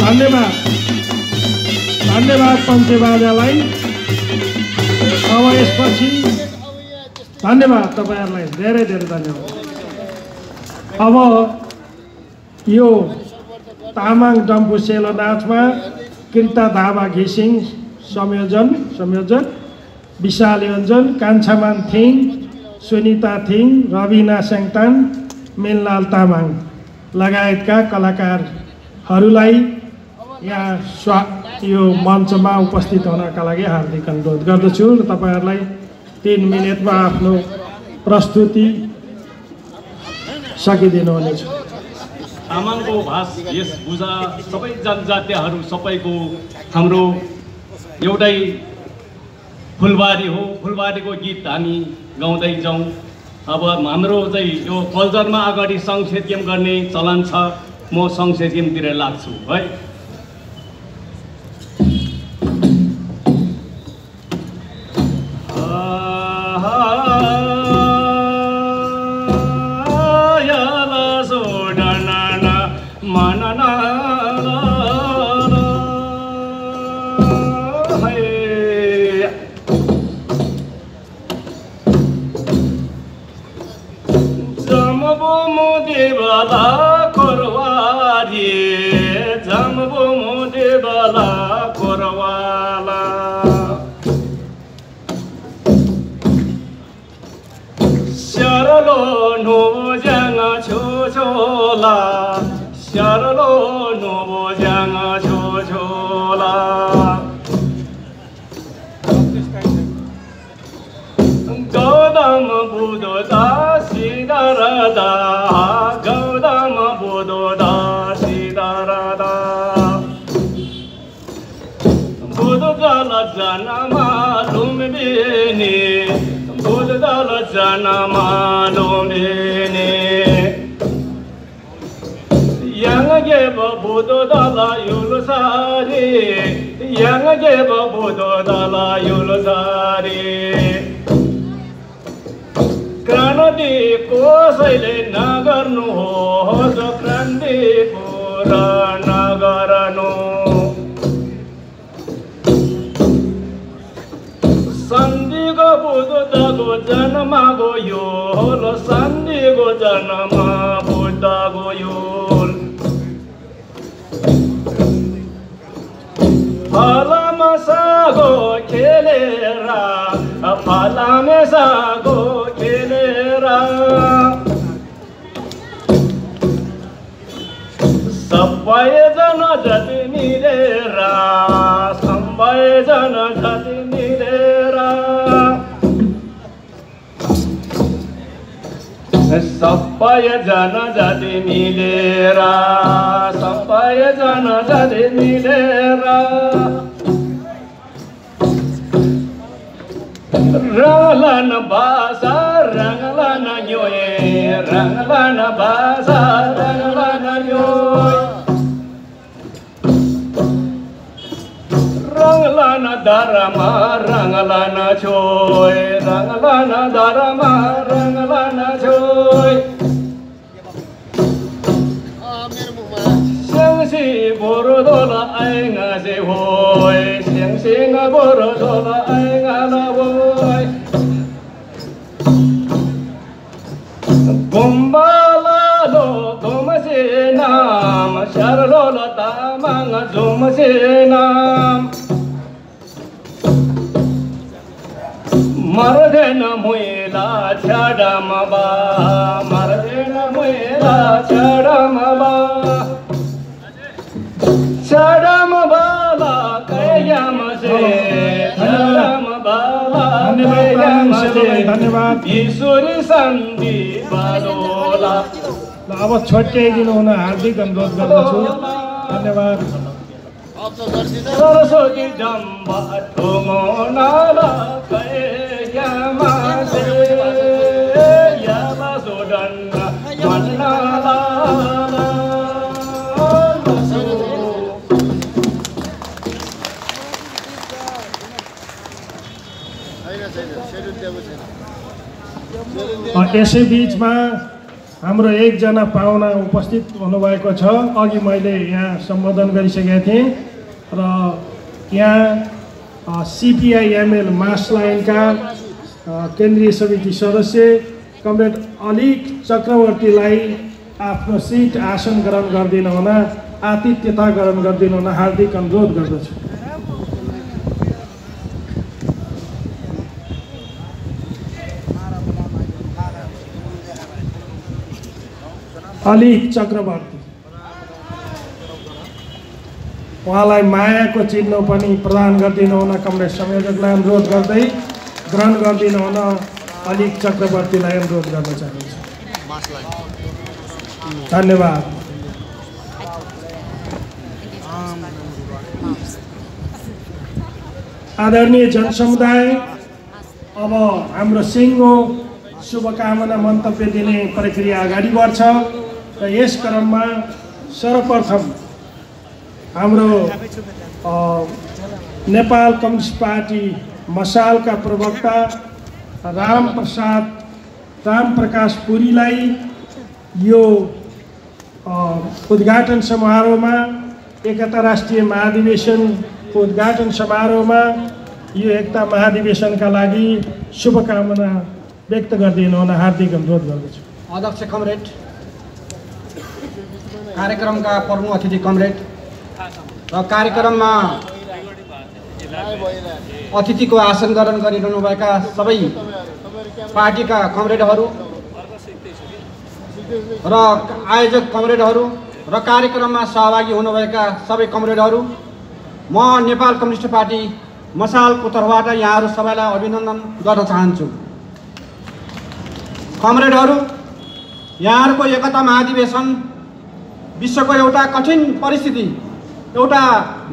धन्यवाद धन्यवाद पञ्चेबाजालाई। अब यसपछि धन्यवाद तपाईहरुलाई, धेरै धेरै धन्यवाद। अब यो तामाङ डम्फु सेलो नाचमा कृता धावा घिसिङ संयोजक, विशाल योन्जन, कान्छामान थिङ, सुनिता थिङ, रविना सेङतान, मेनलाल तामाङ लगायतका कलाकारहरूलाई यहाँ यो मञ्चमा उपस्थित हुनका लागि हार्दिक अनुरोध गर्दछु र तपाईहरुलाई 3 मिनेटमा आफ्नो प्रस्तुति सकिदिनुहुनेछ। तामाङको भाष वेशभूषा सबै जनजातिहरू सबैको हाम्रो एउटै फुलबारी हो। फुलबारीको गीत हामी गाउँदै जाउँ। अब हाम्रो चाहिँ यो कल्चरमा अगाडि सङ्घ सेद्यम गर्ने चलन छ। म सङ्घ सेद्यमतिर लाग्छु है। क्रान्ति कसैले नगर्नु हो जो क्रान्ति कुरा नगर्नु। सन्धिको बुद्धको जन्मको यो हो, सन्धिको जन्म बुद्धको यो। फलामा सागो खेलेर, फलामे सागो खेलेर, सबैजना जति मिलेर, सबैजना जति मिलेर, सबैजना जति मिलेर, सबैजना जति मिलेर रंगलन बासा रंगलन योए, रंगलन बासा रंगलन योए, रंगलन धर्मा रंगलन छोय, रंगलन धर्मा रंगलन छोय। सेंसी बोरोदोला आएगा से होय, सेंसी न बोरोदोला आएगा ना होय। गुम्बाला लो गुमसे नाम, शरलोला तामाङ जुमसे नाम। मर्देन मुइला छडम बा, मर्देन मुइला छडम बा, छडम बाला कयम से, छडम बाला कयम से। धन्यवाद ईश्वरी सन्धि बालोला। अब छट्याइदिनु हुन हार्दिक अनुरोध गर्दछु। धन्यवाद। सरस्वती जम्बा ठुङ्गोनाला कयम से, यामा सोडन्न मन्नाला। यसै बीचमा हाम्रो एकजना पाहुना उपस्थित हुनुभएको छ। अघि मैले यहाँ सम्बोधन गरिसकेका थिएँ र यहाँ CPI-ML मास लाइनका केन्द्रीय समिति सदस्य कमरेड अलिक चक्रवर्तीलाई आफ्नो सिट आसन ग्रहण गरिदिनु हुन, आतिथ्यता ग्रहण गरिदिनु हुन हार्दिक अनुरोध गर्दछु। अलिक चक्रवर्ती, उहाँलाई मायाको चिन्ह पनि प्रदान गरिदिनु हुन कमरेड संयोजकलाई अनुरोध गर्दै ग्रहण गरिदिनु हुन अलिक चक्रवर्तीलाई अनुरोध गर्न चाहन्छु। धन्यवाद। आदरणीय जनसमुदाय, अब हाम्रो सिङ्गो शुभकामना मन्तव्य दिने प्रक्रिया अगाडि बढ्छ र यस क्रममा सर्वप्रथम हाम्रो नेपाल कम्युनिस्ट पार्टी मसालका प्रवक्ता रामप्रकाश पुरीलाई यो उद्घाटन समारोहमा, एकता राष्ट्रिय महाधिवेशनको उद्घाटन समारोहमा यो एकता महाधिवेशनका लागि शुभकामना व्यक्त गरिदिनु हुन हार्दिक अनुरोध गर्दछु। अध्यक्ष कमरेड, कार्यक्रमका प्रमुख अतिथि कमरेड र कार्यक्रममा अतिथिको आसन ग्रहण गरिरहनुभएका सबै पार्टीका कमरेडहरू र आयोजक कमरेडहरू र कार्यक्रममा सहभागी हुनुभएका सबै कमरेडहरू, म नेपाल कम्युनिस्ट पार्टी मसालको तर्फबाट यहाँहरू सबैलाई अभिनन्दन गर्न चाहन्छु। कमरेडहरू, यहाँहरूको एकता महाधिवेशन विश्वको एउटा कठिन परिस्थिति, एउटा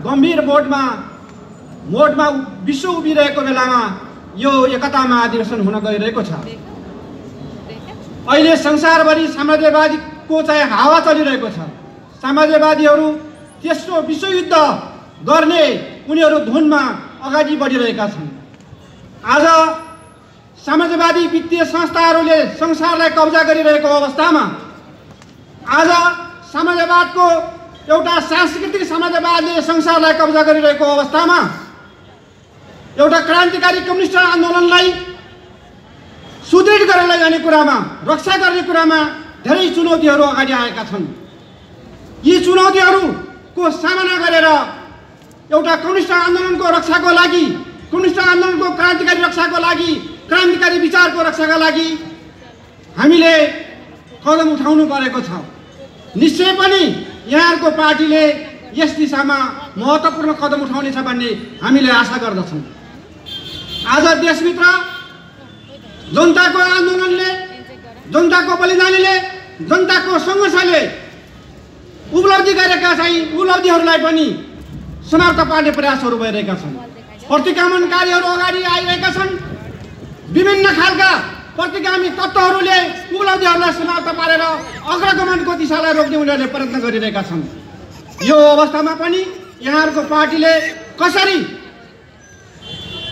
गम्भीर मोडमा विश्व उभिरहेको बेलामा यो एकता महाधिवेशन हुन गइरहेको छ। अहिले संसारभरि साम्राज्यवादीको चाहिँ हावा चलिरहेको छ। साम्राज्यवादीहरू तेस्रो विश्वयुद्ध गर्ने उनीहरू धुनमा अगाडि बढिरहेका छन्। आज साम्राज्यवादी वित्तीय संस्थाहरूले संसारलाई कब्जा गरिरहेको अवस्थामा, आज साम्राज्यवादको एउटा सांस्कृतिक साम्राज्यवादले संसारलाई कब्जा गरिरहेको अवस्थामा एउटा क्रान्तिकारी कम्युनिस्ट आन्दोलनलाई सुदृढ गरेर लैजाने कुरामा, रक्षा गर्ने कुरामा धेरै चुनौतीहरू अगाडि आएका छन्। यी चुनौतीहरूको सामना गरेर एउटा कम्युनिस्ट आन्दोलनको रक्षाको लागि, कम्युनिस्ट आन्दोलनको क्रान्तिकारी रक्षाको लागि, क्रान्तिकारी विचारको रक्षाका लागि हामीले कदम उठाउनु परेको छ। निश्चय पनि यहाँहरूको पार्टीले यस दिशामा महत्त्वपूर्ण कदम उठाउनेछ भन्ने हामीले आशा गर्दछौँ। आज देशभित्र जनताको आन्दोलनले, जनताको बलिदानीले, जनताको सङ्घर्षले उपलब्धि गरेका उपलब्धिहरूलाई पनि समाप्त पार्ने प्रयासहरू भइरहेका छन्। प्रतिगमनकारीहरू अगाडि आइरहेका छन्। विभिन्न खालका प्रतिगामी तत्त्वहरूले उपलब्धिहरूलाई समाप्त पारेर अग्रगमनको दिशालाई रोक्ने उनीहरूले प्रयत्न गरिरहेका छन्। यो अवस्थामा पनि यहाँहरूको पार्टीले कसरी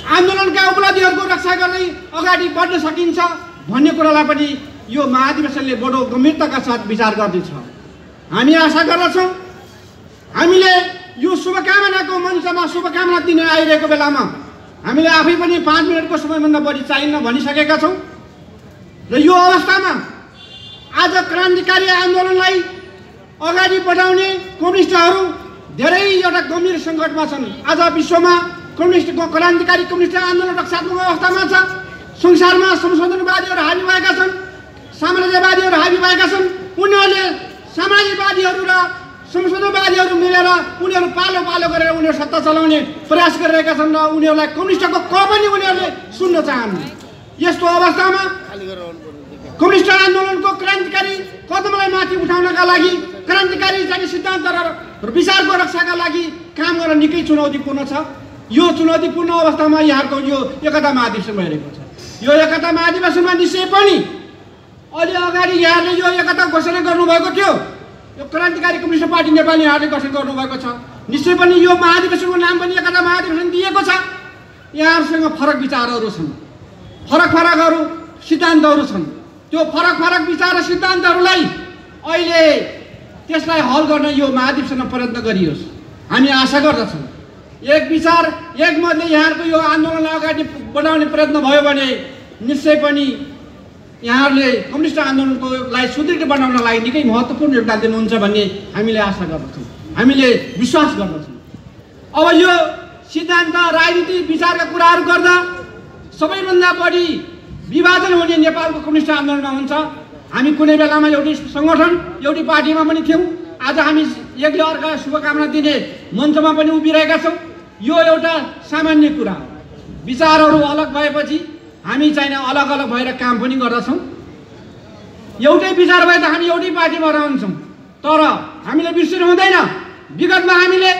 आन्दोलनका उपलब्धिहरूको रक्षा गर्दै अगाडि बढ्न सकिन्छ भन्ने कुरालाई पनि यो महाधिवेशनले बडो गम्भीरताका साथ विचार गर्दैछ। हामी आशा गर्दछौँ हामीले यो शुभकामनाको मञ्चमा शुभकामना दिन आइरहेको बेलामा हामीले आफै पनि 5 मिनटको समयभन्दा बढी चाहिन्न भनिसकेका छौँ र यो अवस्थामा आज क्रान्तिकारी आन्दोलनलाई अगाडि बढाउने कम्युनिस्टहरू धेरै एउटा गम्भीर सङ्कटमा छन्। आज विश्वमा क्रान्तिकारी कम्युनिस्ट आन्दोलन रक्षात्मक अवस्थामा छ। संसारमा संशोधनवादीहरू हावी भएका छन्, साम्राज्यवादीहरू हावी भएका छन्। उनीहरूले साम्राज्यवादीहरू र संशोधनवादीहरू मिलेर उनीहरू पालो पालो गरेर उनीहरू सत्ता चलाउने प्रयास गरिरहेका छन् र उनीहरूलाई कम्युनिस्टको क पनि उनीहरूले सुन्न चाहन्न। यस्तो अवस्थामा कम्युनिस्ट आन्दोलनको क्रान्तिकारी कदमलाई माथि उठाउनका लागि, क्रान्तिकारी चाहिँ सिद्धान्त र विचारको रक्षाका लागि काम गर्न निकै चुनौतीपूर्ण छ। यो चुनौतीपूर्ण अवस्थामा यहाँको यो एकता महाधिवेशन भइरहेको छ। यो एकता महाधिवेशनमा निश्चय पनि अलि अगाडि यहाँले यो एकता घोषणा गर्नुभएको थियो। यो क्रान्तिकारी कम्युनिस्ट पार्टी नेपाल यहाँले गठन गर्नुभएको छ। निश्चय पनि यो महाधिवेशनको नाम पनि एकता महाधिवेशन दिएको छ। यहाँहरूसँग फरक विचारहरू छन्, फरक सिद्धान्तहरू छन्। त्यो फरक फरक विचार र सिद्धान्तहरूलाई अहिले त्यसलाई हल गर्न यो महाधिवेशनमा प्रयत्न गरियोस्। हामी आशा गर्दछौँ एक विचार एक मतले यहाँहरूको यो आन्दोलनलाई अगाडि बढाउने प्रयत्न भयो भने निश्चय पनि यहाँहरूले कम्युनिस्ट आन्दोलनकोलाई सुदृढ बनाउनलाई निकै महत्त्वपूर्ण योगदान दिनुहुन्छ भन्ने हामीले आशा गर्दछौँ, हामीले विश्वास गर्दछौँ। अब यो सिद्धान्त राजनीति विचारका कुराहरू गर्दा सबैभन्दा बढी विभाजन हुने नेपालको कम्युनिस्ट आन्दोलनमा हुन्छ। हामी कुनै बेलामा एउटै सङ्गठन एउटै पार्टीमा पनि थियौँ, आज हामी एकले अर्कालाई शुभकामना दिने मञ्चमा पनि उभिरहेका छौँ। यो एउटा सामान्य कुरा हो। विचारहरू अलग भएपछि हामी चाहिँ अलग अलग भएर काम पनि गर्दछौँ। एउटै विचार भए त हामी एउटै पार्टीमा रहन्छौँ, तर हामीले बिर्सिनु हुँदैन विगतमा हामीले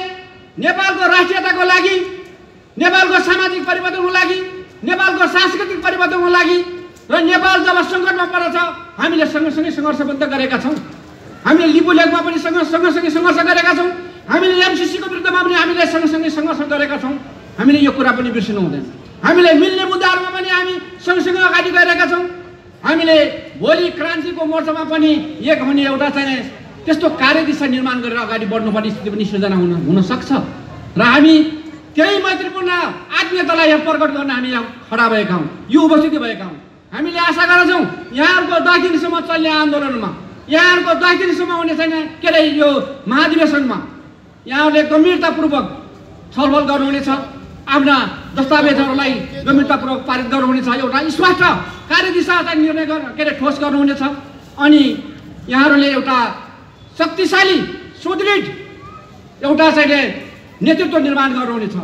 नेपालको राष्ट्रियताको लागि, नेपालको सामाजिक परिवर्तनको लागि, नेपालको सांस्कृतिक परिवर्तनको लागि र नेपाल जब सङ्कटमा परेछ हामीले सँगसँगै सङ्घर्षबद्ध गरेका छौँ। हामीले लिपु लेखमा पनि सँगसँगै सङ्घर्ष गरेका छौँ। हामीले एमसिसीको विरुद्धमा पनि हामीले सँगसँगै सङ्घर्ष गरेका छौँ। हामीले यो कुरा पनि बिर्सिनु हुँदैन। हामीले मिल्ने मुद्दाहरूमा पनि हामी सँगसँगै अगाडि गइरहेका छौँ। हामीले भोलि क्रान्तिको मोर्चामा पनि एक हुने एउटा चाहिँ त्यस्तो कार्यदिशा निर्माण गरेर अगाडि बढ्नुपर्ने स्थिति पनि सिर्जना हुन सक्छ र हामी त्यही मैत्रीपूर्ण आत्मीयतालाई यहाँ प्रकट गर्न हामी यहाँ खडा भएका हौँ, यो उपस्थिति भएका हौँ। हामीले आशा गर्छौँ यहाँहरूको 10 दिनसम्म चल्ने आन्दोलनमा, यहाँहरूको 10 दिनसम्म हुने छैन के अरे यो महाधिवेशनमा यहाँहरूले गम्भीरतापूर्वक छलफल गर्नुहुनेछ, आफ्ना दस्तावेजहरूलाई गम्भीरतापूर्वक पारित गर्नुहुनेछ, एउटा स्पष्ट कार्यदिशा चाहिँ निर्णय के अरे ठोस गर्नुहुनेछ। अनि यहाँहरूले एउटा शक्तिशाली सुदृढ एउटा चाहिँ नेतृत्व निर्माण गर्नुहुनेछ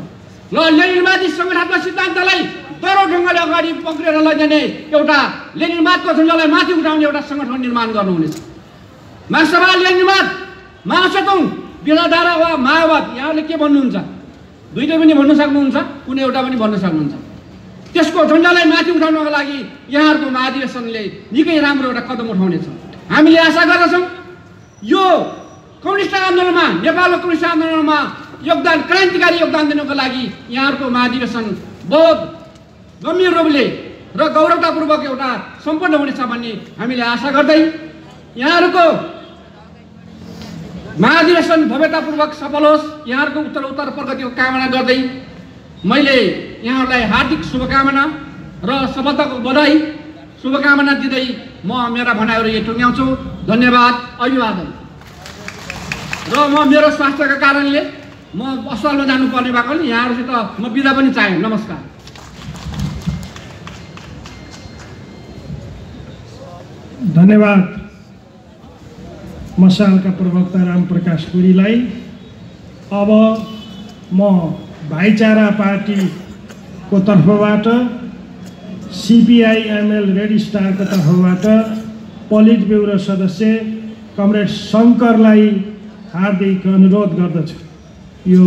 र लेनिनवादी सङ्गठनात्मक सिद्धान्तलाई दह्रो ढङ्गले अगाडि पक्रेर लैजाने एउटा लेनिनवादको झन्डालाई माथि उठाउने एउटा सङ्गठन निर्माण गर्नुहुनेछ। मार्क्सवाद, लेनिनवाद, माओसेतुङ, विचारधारा वा माओवाद यहाँले के भन्नुहुन्छ? दुईटै पनि भन्न सक्नुहुन्छ, कुनै एउटा पनि भन्न सक्नुहुन्छ। त्यसको झन्डालाई माथि उठाउनको लागि यहाँहरूको महाधिवेशनले निकै राम्रो एउटा कदम उठाउनेछ। हामीले आशा गर्दछौँ यो कम्युनिस्ट आन्दोलनमा, नेपालको कम्युनिस्ट आन्दोलनमा योगदान, क्रान्तिकारी योगदान दिनको लागि यहाँहरूको महाधिवेशन बहुत गम्भीर रूपले र गौरवतापूर्वक एउटा सम्पन्न हुनेछ भन्ने हामीले आशा गर्दै यहाँहरूको महाधिवेशन भव्यतापूर्वक सफल होस्, यहाँहरूको उत्तर प्रगतिको कामना गर्दै मैले यहाँहरूलाई हार्दिक शुभकामना र सफलताको बधाई शुभकामना दिँदै म मेरा भनाइहरू यही टुङ्ग्याउँछु। धन्यवाद, अभिवादन। र म मेरो स्वास्थ्यका कारणले म अस्पतालमा जानुपर्ने भएकोले यहाँहरूसित म बिदा पनि चाहेँ। नमस्कार। धन्यवाद मसालका प्रवक्ता रामप्रकाश पुरीलाई। अब म भाइचारा पार्टीको तर्फबाट, CPI-ML रेड स्टारको तर्फबाट पोलिट ब्युरो सदस्य कमरेड शङ्करलाई हार्दिक अनुरोध गर्दछु यो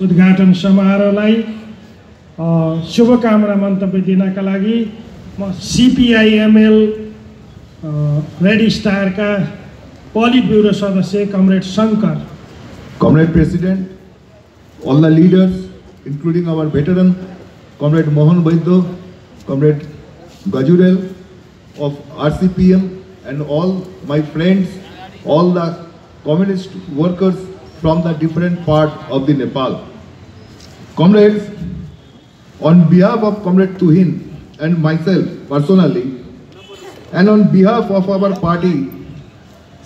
उद्घाटन समारोहलाई शुभकामना मन्तव्य दिनका लागि म CPI-ML रेड स्टारका पोलिट ब्युरो सदस्य comrade Shankar. Comrade President, all the leaders, including our veteran, Comrade Mohan Vaidya, Comrade Gajurel of RCPM, and all my friends, all the communist workers from the different part of the Nepal. Comrades, on behalf of Comrade Tuhin and myself personally, and on behalf of our party,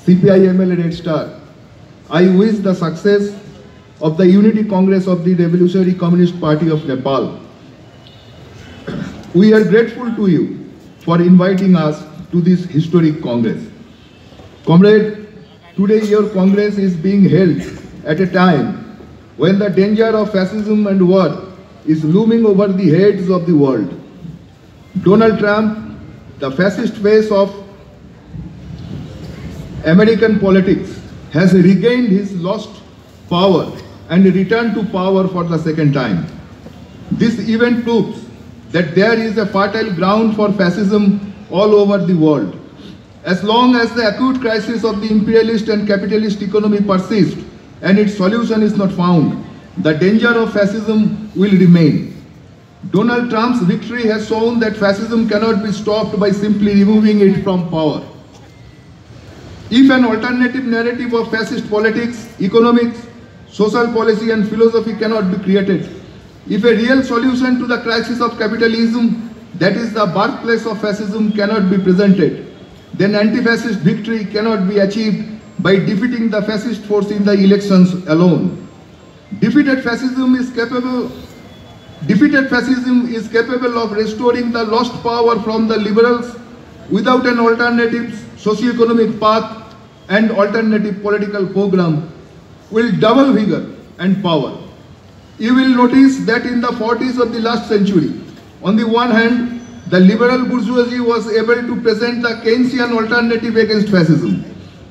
CPI-ML Red Star, I wish the success of the Unity Congress of the Revolutionary Communist Party of Nepal. We are grateful to you for inviting us to this historic Congress. Comrade, today your Congress is being held at a time when the danger of fascism and war is looming over the heads of the world. Donald Trump, the fascist face of American politics, has regained his lost power and returned to power for the second time. This event proves that there is a fertile ground for fascism all over the world. As long as the acute crisis of the imperialist and capitalist economy persists and its solution is not found, the danger of fascism will remain. Donald Trump's victory has shown that fascism cannot be stopped by simply removing it from power. If an alternative narrative of fascist politics, economics, social policy and philosophy cannot be created, if a real solution to the crisis of capitalism, that is the birthplace of fascism, cannot be presented, then anti-fascist victory cannot be achieved by defeating the fascist force in the elections alone. Defeated fascism is capable of restoring the lost power from the liberals without an alternative socio-economic path and alternative political program will double vigor and power. You will notice that in the 40s of the last century, on the one hand, the liberal bourgeoisie was able to present the Keynesian alternative against fascism,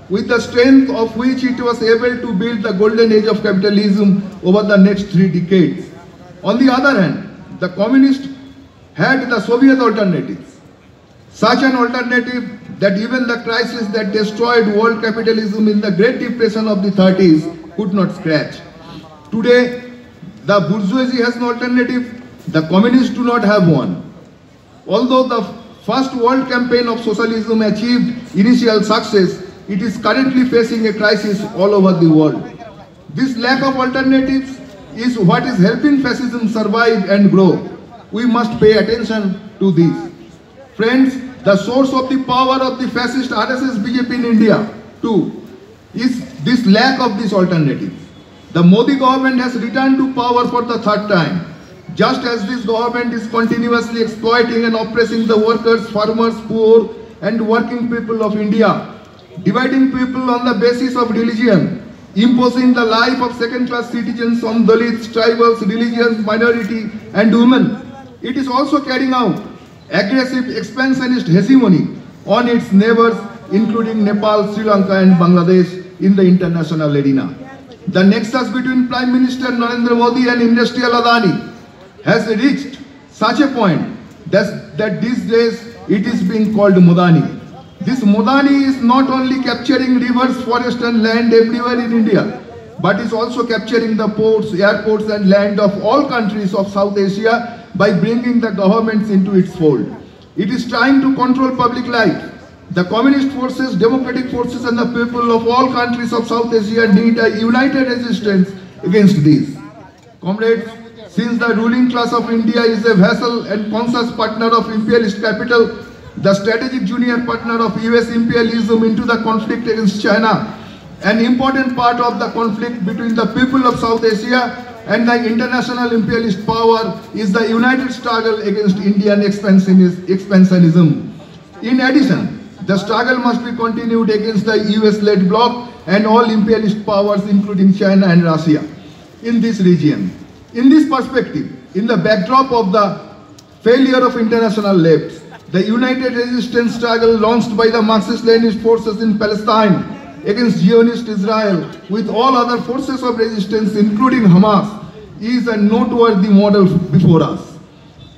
with the strength of which it was able to build the golden age of capitalism over the next 3 decades. On the other hand, the communists had the Soviet alternatives, such an alternative that even the crisis that destroyed world capitalism in the Great Depression of the 30s could not scratch. Today, the bourgeoisie has an alternative, the communists do not have one. Although the first world campaign of socialism achieved initial success, it is currently facing a crisis all over the world. This lack of alternatives is what is helping fascism survive and grow. We must pay attention to this. Friends, the source of the power of the fascist RSS BJP in India too is this lack of these alternatives. The Modi government has returned to power for the 3rd time. Just as this government is continuously exploiting and oppressing the workers, farmers, poor and working people of India, dividing people on the basis of religion, imposing the life of second-class citizens on Dalits, tribals, religions, minority and women, it is also carrying out aggressive expansionist hegemony on its neighbors, including Nepal, Sri Lanka and Bangladesh in the international arena. The nexus between Prime Minister Narendra Modi and Industrial Adani has reached such a point that these days it is being called Modani. This Modani is not only capturing rivers, forest and land everywhere in India, but is also capturing the ports, airports and land of all countries of South Asia by bringing the governments into its fold. It is trying to control public life. The communist forces, democratic forces and the people of all countries of South Asia need a united resistance against this. Comrades, since the ruling class of India is a vassal and conscious partner of imperialist capital, the strategic junior partner of US imperialism into the conflict against China, an important part of the conflict between the people of South Asia and the international imperialist power is the united struggle against Indian expansionism. In addition, the struggle must be continued against the US-led bloc and all imperialist powers including China and Russia in this region. In this perspective, in the backdrop of the failure of international left, the united resistance struggle launched by the Marxist-Leninist forces in Palestine against Zionist Israel with all other forces of resistance including Hamas is a noteworthy model before us.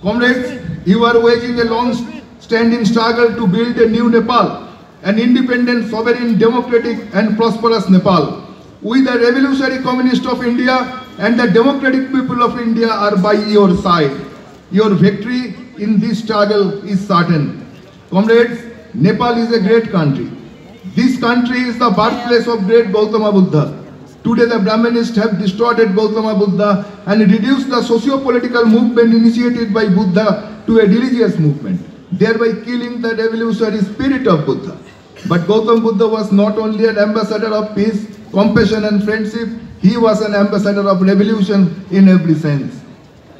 Comrades, you are waging a long-standing struggle to build a new Nepal, an independent, sovereign, democratic and prosperous Nepal. We, the revolutionary communists of India and the democratic people of India are by your side. Your victory in this struggle is certain. Comrades, Nepal is a great country. This country is the birthplace of great Gautama Buddha. Today the Brahminists have distorted Gautama Buddha and reduced the socio-political movement initiated by Buddha to a religious movement, thereby killing the revolutionary spirit of Buddha. But Gautama Buddha was not only an ambassador of peace, compassion and friendship, he was an ambassador of revolution in every sense.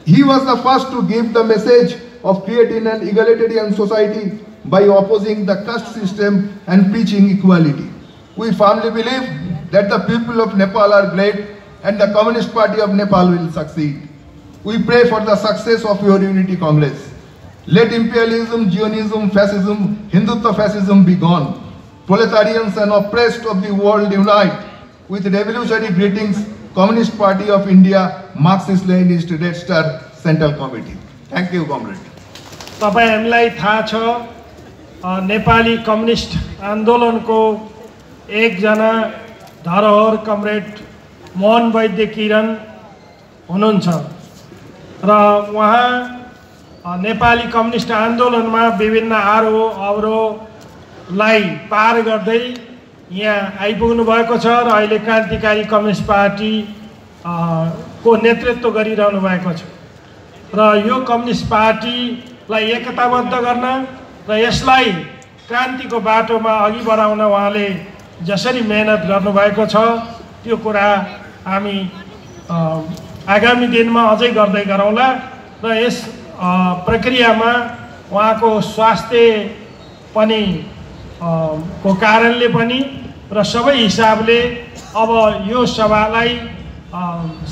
He was the first to give the message of creating an egalitarian society by opposing the caste system and preaching equality. We firmly believe that the people of Nepal are great and the Communist Party of Nepal will succeed. We pray for the success of your Unity Congress. Let imperialism, Zionism, fascism, Hindutva fascism be gone. Proletarians and oppressed of the world unite. With revolutionary greetings, Communist Party of India, Marxist-Leninist Red Star Central Committee. Thank you, comrade. तपाईहरुलाई थाहा छ Nepali communist आन्दोलनको एकजना धरोहर comrade Mohan वैद्य किरण हुनुहुन्छ र उहाँ Nepali communist आन्दोलनमा विभिन्न आरोह अवरोहलाई पार गर्दै यहाँ आइपुग्नु भएको छ र अहिले क्रान्तिकारी कम्युनिस्ट पार्टी को नेतृत्व गरिरहनु भएको छ र यो कम्युनिस्ट पार्टीलाई एकताबद्ध गर्न र यसलाई क्रान्तिको बाटोमा अघि बढाउन उहाँले जसरी मेहनत गर्नुभएको छ त्यो कुरा हामी आगामी दिनमा अझै गर्दै गरौँला र यस प्रक्रियामा उहाँको स्वास्थ्य पनि को कारणले पनि र सबै हिसाबले अब यो सभालाई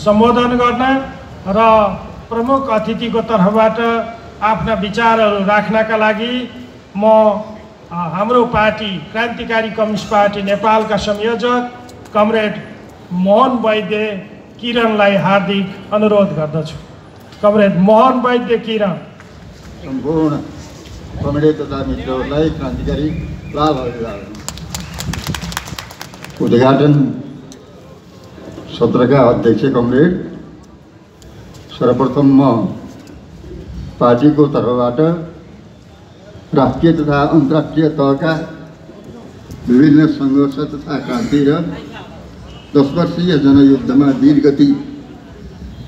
सम्बोधन गर्न र प्रमुख अतिथिको तर्फबाट आफ्ना विचारहरू राख्नका लागि म हाम्रो पार्टी क्रान्तिकारी कम्युनिस्ट पार्टी नेपालका संयोजक कमरेड मोहन वैद्य किरणलाई हार्दिक अनुरोध गर्दछु। कमरेड मोहन वैद्य किरण। सम्पूर्ण कमरेड तथा मित्रहरूलाई क्रान्तिकारी लाभ अभिवादन। उद्घाटन सत्रका अध्यक्ष कमरेड, सर्वप्रथम म पार्टीको तर्फबाट राष्ट्रिय तथा अन्तर्राष्ट्रिय तहका विभिन्न सङ्घर्ष तथा क्रान्ति र 10 वर्षीय जनयुद्धमा वीरगति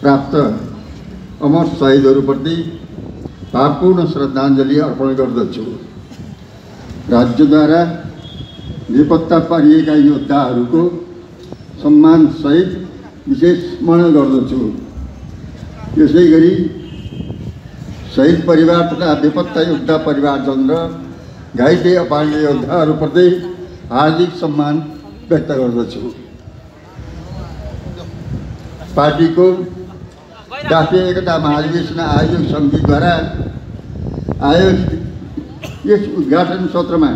प्राप्त अमर शहीदहरूप्रति भावपूर्ण श्रद्धाञ्जली अर्पण गर्दछु। राज्यद्वारा बेपत्ता पारिएका योद्धाहरूको सम्मानसहित विशेष स्मरण गर्दछु। यसै गरी शहीद परिवार तथा बेपत्ता योद्धा परिवारजन र घाइते अपाङ्ग योद्धाहरूप्रति हार्दिक सम्मान व्यक्त गर्दछु। पार्टीको राष्ट्रिय एकता महाधिवेशन आयोजक समितिद्वारा आयोजित यस उद्घाटन सत्रमा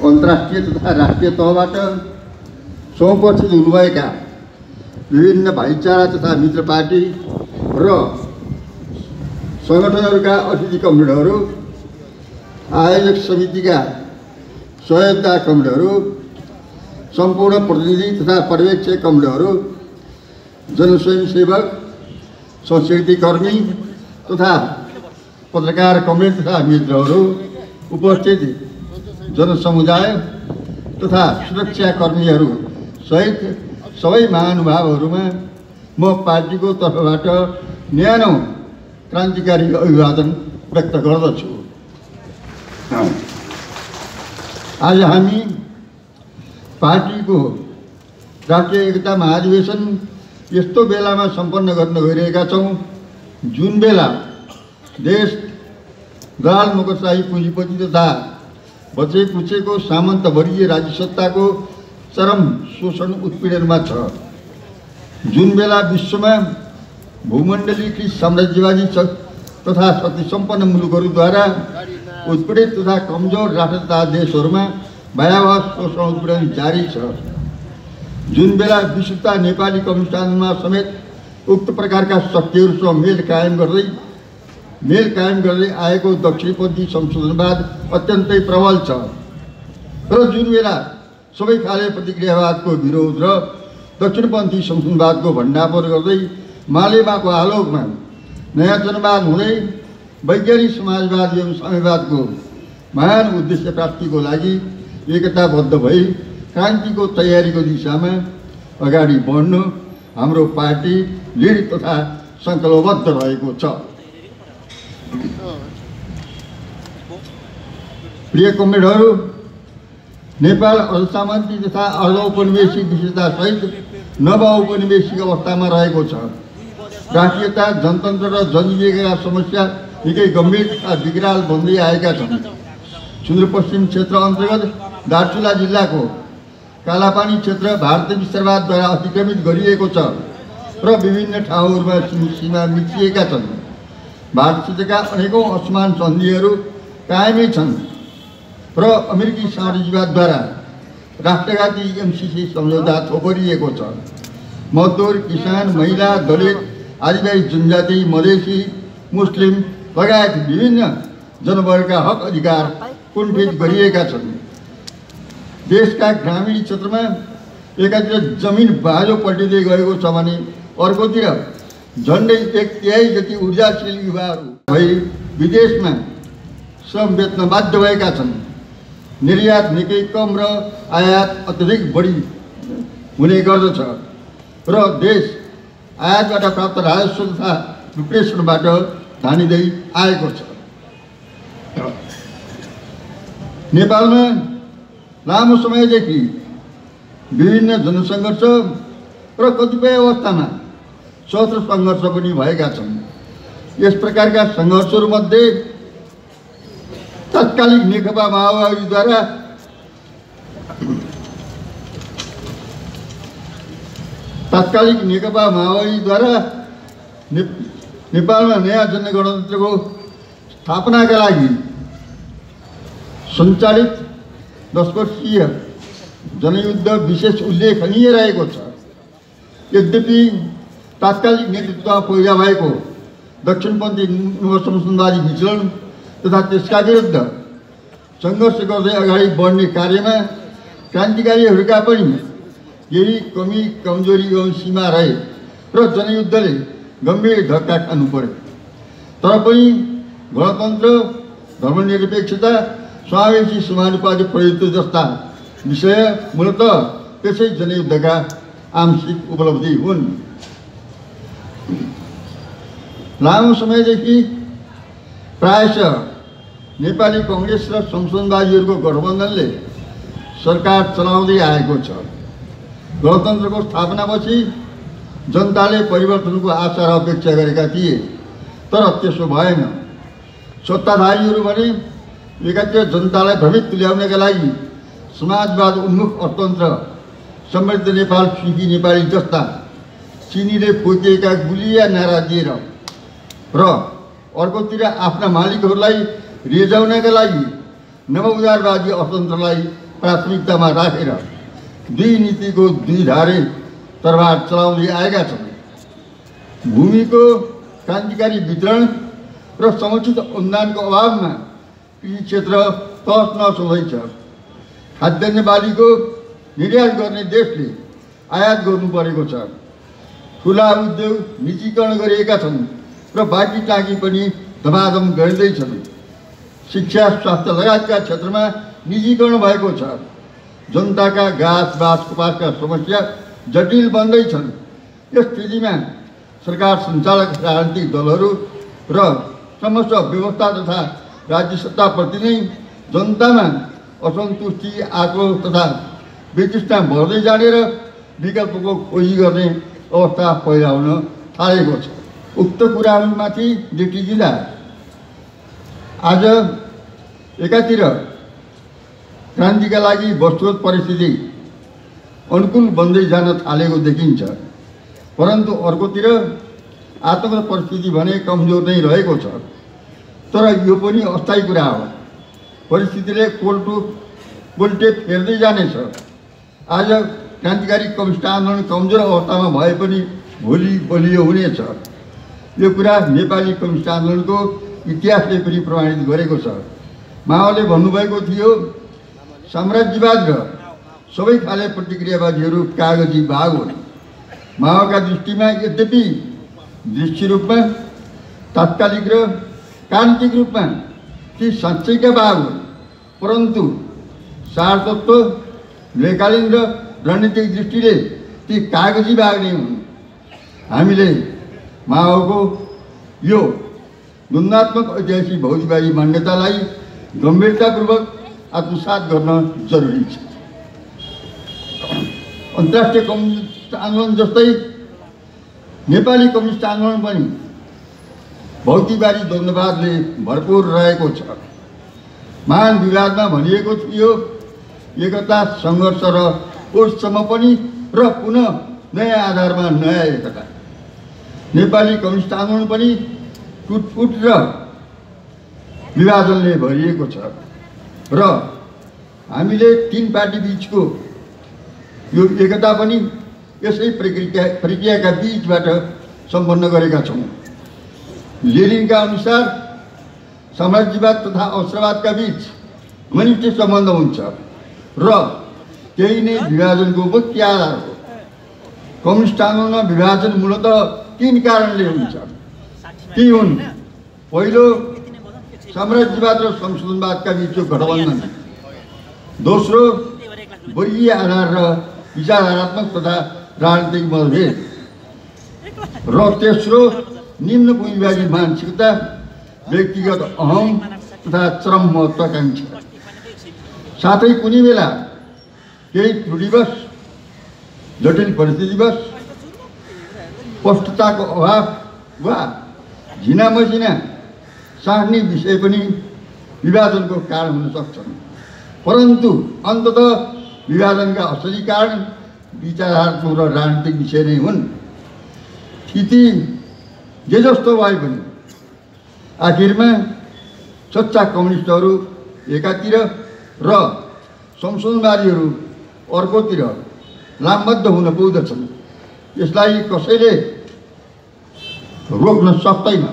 अन्तर्राष्ट्रिय तथा राष्ट्रिय तहबाट समुपस्थित हुनुभएका विभिन्न भाइचारा तथा मित्र पार्टी र सङ्गठनहरूका अतिथि कमरेडहरू, आयोजक समितिका सहयोगदाता कमरेडहरू, सम्पूर्ण प्रतिनिधि तथा पर्यवेक्षक कमरेडहरू, जनस्वयंसेवक, संस्कृतिकर्मी तथा पत्रकार कमरेड तथा मित्रहरू, उपस्थित जनसमुदाय तथा सुरक्षाकर्मीहरू सहित सबै महानुभावहरूमा म पार्टीको तर्फबाट न्यानो क्रान्तिकारी अभिवादन व्यक्त गर्दछु। आज हामी पार्टीको राष्ट्रिय एकता महाधिवेशन यस्तो बेलामा सम्पन्न गर्न गइरहेका छौँ जुन बेला देश दलाल नोकरशाही पुँजीपति तथा बचेकुचेको सामन्तवर्गीय राज्य सत्ताको चरम शोषण उत्पीडनमा छ, जुन बेला विश्वमा भूमण्डलीकृत साम्राज्यवादी तथा शक्तिसम्पन्न मुलुकहरूद्वारा उत्पीडित तथा कमजोर राष्ट्र तथा देशहरूमा भयावह शोषण उत्पीडन जारी छ, जुन बेला विश्वता नेपाली कम्युनिस्ट आन्दोलनमा समेत उक्त प्रकारका शक्तिहरूसँग मेल कायम गर्दै आएको दक्षिणपन्थी संशोधनवाद अत्यन्तै प्रबल छ र जुन बेला सबै खाले प्रतिक्रियावादको विरोध र दक्षिणपन्थी संशोधनवादको भण्डाफोर गर्दै मालेमाको आलोकमा नयाँ जनवाद हुँदै वैज्ञानिक समाजवाद एवं साम्यवादको महान उद्देश्य प्राप्तिको लागि एकताबद्ध भई क्रान्तिको तयारीको दिशामा अगाडि बढ्नु हाम्रो पार्टी दृढ तथा सङ्कल्पबद्ध रहेको छ। प्रिय कमरेडहरू, नेपाल अर्धसामन्ती तथा अर्धौपनिवेशिक विशेषतासहित नवऔपनिवेशिक अवस्थामा रहेको छ। राष्ट्रियता, जनतन्त्र र जनजीविकाका समस्या निकै गम्भीर तथा विकराल बन्दै आएका छन्। सुदूरपश्चिम क्षेत्र अन्तर्गत दार्चुला जिल्लाको कालापानी क्षेत्र भारतीय विस्तारवादद्वारा अतिक्रमित गरिएको छ र विभिन्न ठाउँहरूमा सीमा मिचिएका छन्। भारतसितका अनेकौँ असमान सन्धिहरू कायमै छन् र अमेरिकी साम्राज्यवादद्वारा राष्ट्रघाती एमसिसी सम्झौता थोपरिएको छ। मजदुर, किसान, महिला, दलित, आदिवासी जनजाति, मधेसी, मुस्लिम लगायत विभिन्न जनवर्गका हक अधिकार कुण्ठित गरिएका छन्। देशका ग्रामीण क्षेत्रमा एकातिर जमिन बाजो पल्टिँदै गएको छ भने अर्कोतिर झन्डै 1/3 जति ऊर्जाशील युवाहरू भई विदेशमा श्रम बेच्न बाध्य भएका छन्। निर्यात निकै कम र आयात अत्यधिक बढी हुने गर्दछ र देश आयातबाट प्राप्त राजस्व तथा विप्रेषणबाट धानिँदै आएको छ। नेपालमा लामो समयदेखि विभिन्न जनसङ्घर्ष र कतिपय अवस्थामा सशस्त्र सङ्घर्ष पनि भएका छन्। यस प्रकारका सङ्घर्षहरूमध्ये तत्कालीन नेकपा माओवादीद्वारा नेपालमा नयाँ जनगणतन्त्रको स्थापनाका लागि सञ्चालित 10 वर्षीय जनयुद्ध विशेष उल्लेखनीय रहेको छ। यद्यपि तात्कालिक नेतृत्वमा पैदा भएको दक्षिणपन्थी नवसंशोधनवादी विचलन तथा त्यसका विरुद्ध सङ्घर्ष गर्दै अगाडि बढ्ने कार्यमा क्रान्तिकारीहरूका पनि यही कमी कमजोरी एवं सीमा रहे र जनयुद्धले गम्भीर धक्का खानु पर्यो। तर पनि गणतन्त्र, धर्मनिरपेक्षता, समावेशी समानुपातिक प्रयुक्त जस्ता विषय मूलतः त्यसै जनयुद्धका आंशिक उपलब्धि हुन्। लामो समयदेखि प्रायशः नेपाली कांग्रेस र संशोधनवादीहरूको गठबन्धनले सरकार चलाउँदै आएको छ। गणतन्त्रको स्थापनापछि जनताले परिवर्तनको आशा र अपेक्षा गरेका थिए, तर त्यसो भएन। सत्ताधारीहरू भने एकातिर जनतालाई भ्रमित तुल्याउनका लागि समाजवाद उन्मुख अर्थतन्त्र, समृद्ध नेपाल, सुखी नेपाली जस्ता चिनीले पोतिएका गुलिया नारा दिएर र अर्कोतिर आफ्ना मालिकहरूलाई रिजाउनका लागि नवउदारवादी अर्थतन्त्रलाई प्राथमिकतामा राखेर दुई नीतिको दुई धारे तरबार चलाउँदै आएका छन्। भूमिको क्रान्तिकारी वितरण र समुचित अनुदानको अभावमा कृषि क्षेत्र तहस नहस हुँदैछ। खाद्यान्न बालीको निर्यात गर्ने देशले आयात गर्नु परेको छ। ठुला उद्योग निजीकरण गरिएका छन् र बाँकी टाँकी पनि धमाधम गरिँदैछन्। शिक्षा, स्वास्थ्य लगायतका क्षेत्रमा निजीकरण भएको छ। जनताका घाँस बाँस कपासका समस्या जटिल बन्दैछन्। यस स्थितिमा सरकार सञ्चालक राजनीतिक दलहरू र समस्त व्यवस्था तथा राज्य सत्ताप्रति नै जनतामा असन्तुष्टि, आक्रोश तथा वितृष्णा बढ्दै जाने र विकल्पको खोजी गर्ने अवस्था पैदा हुन थालेको छ। उक्त कुराहरूमाथि दृष्टि दिँदा आज एकातिर क्रान्तिका लागि वस्तुगत परिस्थिति अनुकूल बन्दै जान थालेको देखिन्छ, परन्तु अर्कोतिर आत्मगत परिस्थिति भने कमजोर नै रहेको छ। तर यो पनि अस्थायी कुरा हो। परिस्थितिले कोल्टे फेर्दै जानेछ। आज क्रान्तिकारी कम्युनिस्ट आन्दोलन कमजोर अवस्थामा भए पनि भोलि बलियो हुनेछ। यो कुरा नेपाली कम्युनिस्ट आन्दोलनको इतिहासले पनि प्रमाणित गरेको छ। माओले भन्नुभएको थियो, साम्राज्यवाद र सबै खाले प्रतिक्रियावादीहरू कागजी बाघ हुन्। माओका दृष्टिमा यद्यपि दृश्य रूपमा, तात्कालिक र क्रान्तिक रूपमा ती साँच्चैका बाघ हुन्, परन्तु सारतत्व, लेखालीन र रणनीतिक दृष्टिले ती कागजी बाघ नै हुन्। हामीले माओको यो द्वन्द्वात्मक ऐतिहासिक भौतिकवादी मान्यतालाई गम्भीरतापूर्वक आत्मसात गर्न जरुरी छ। अन्तर्राष्ट्रिय कम्युनिस्ट आन्दोलन जस्तै नेपाली कम्युनिस्ट आन्दोलन पनि भौतिकवादी द्वन्द्ववादले भरपूर रहेको छ। महान विवादमा भनिएको थियो, एकता, सङ्घर्ष र ओठसम्म पनि र पुनः नयाँ आधारमा नयाँ एकता। नेपाली कम्युनिस्ट आन्दोलन पनि टुटफुट र विभाजनले भरिएको छ र हामीले तीन पार्टी बीचको यो एकता पनि यसै प्रक्रियाका बीचबाट सम्पन्न गरेका छौँ। लेनिनका अनुसार साम्राज्यवाद तथा अवसरवादका बीच घनिष्ठ सम्बन्ध हुन्छ र त्यही नै विभाजनको मुख्य आधार हो। कम्युनिस्ट आन्दोलनमा विभाजन मूलतः तीन कारणले हुन्छ। ती हुन्, पहिलो साम्राज्यवाद र संशोधनवादका बीचको गठबन्धन, दोस्रो वर्गीय आधार र विचारधारात्मक तथा राजनीतिक मतभेद, र तेस्रो निम्न पुँजीवादी मानसिकता, व्यक्तिगत अहम तथा चरम महत्त्वाकांक्षा। साथै कुनै बेला केही त्रुटिवश, जटिल परिस्थितिवश, स्पष्टताको अभाव वा झिनामसिना सार्ने विषय पनि विभाजनको कारण हुन सक्छन्। परन्तु अन्ततः विभाजनका असली कारण विचारात्मक र राजनीतिक विषय नै हुन्। स्थिति जे जस्तो भए पनि आखिरमा सच्चा कम्युनिस्टहरू एकातिर र संशोधनवादीहरू अर्कोतिर लामबद्ध हुन पुग्दछन्। यसलाई कसैले रोक्न सक्दैन।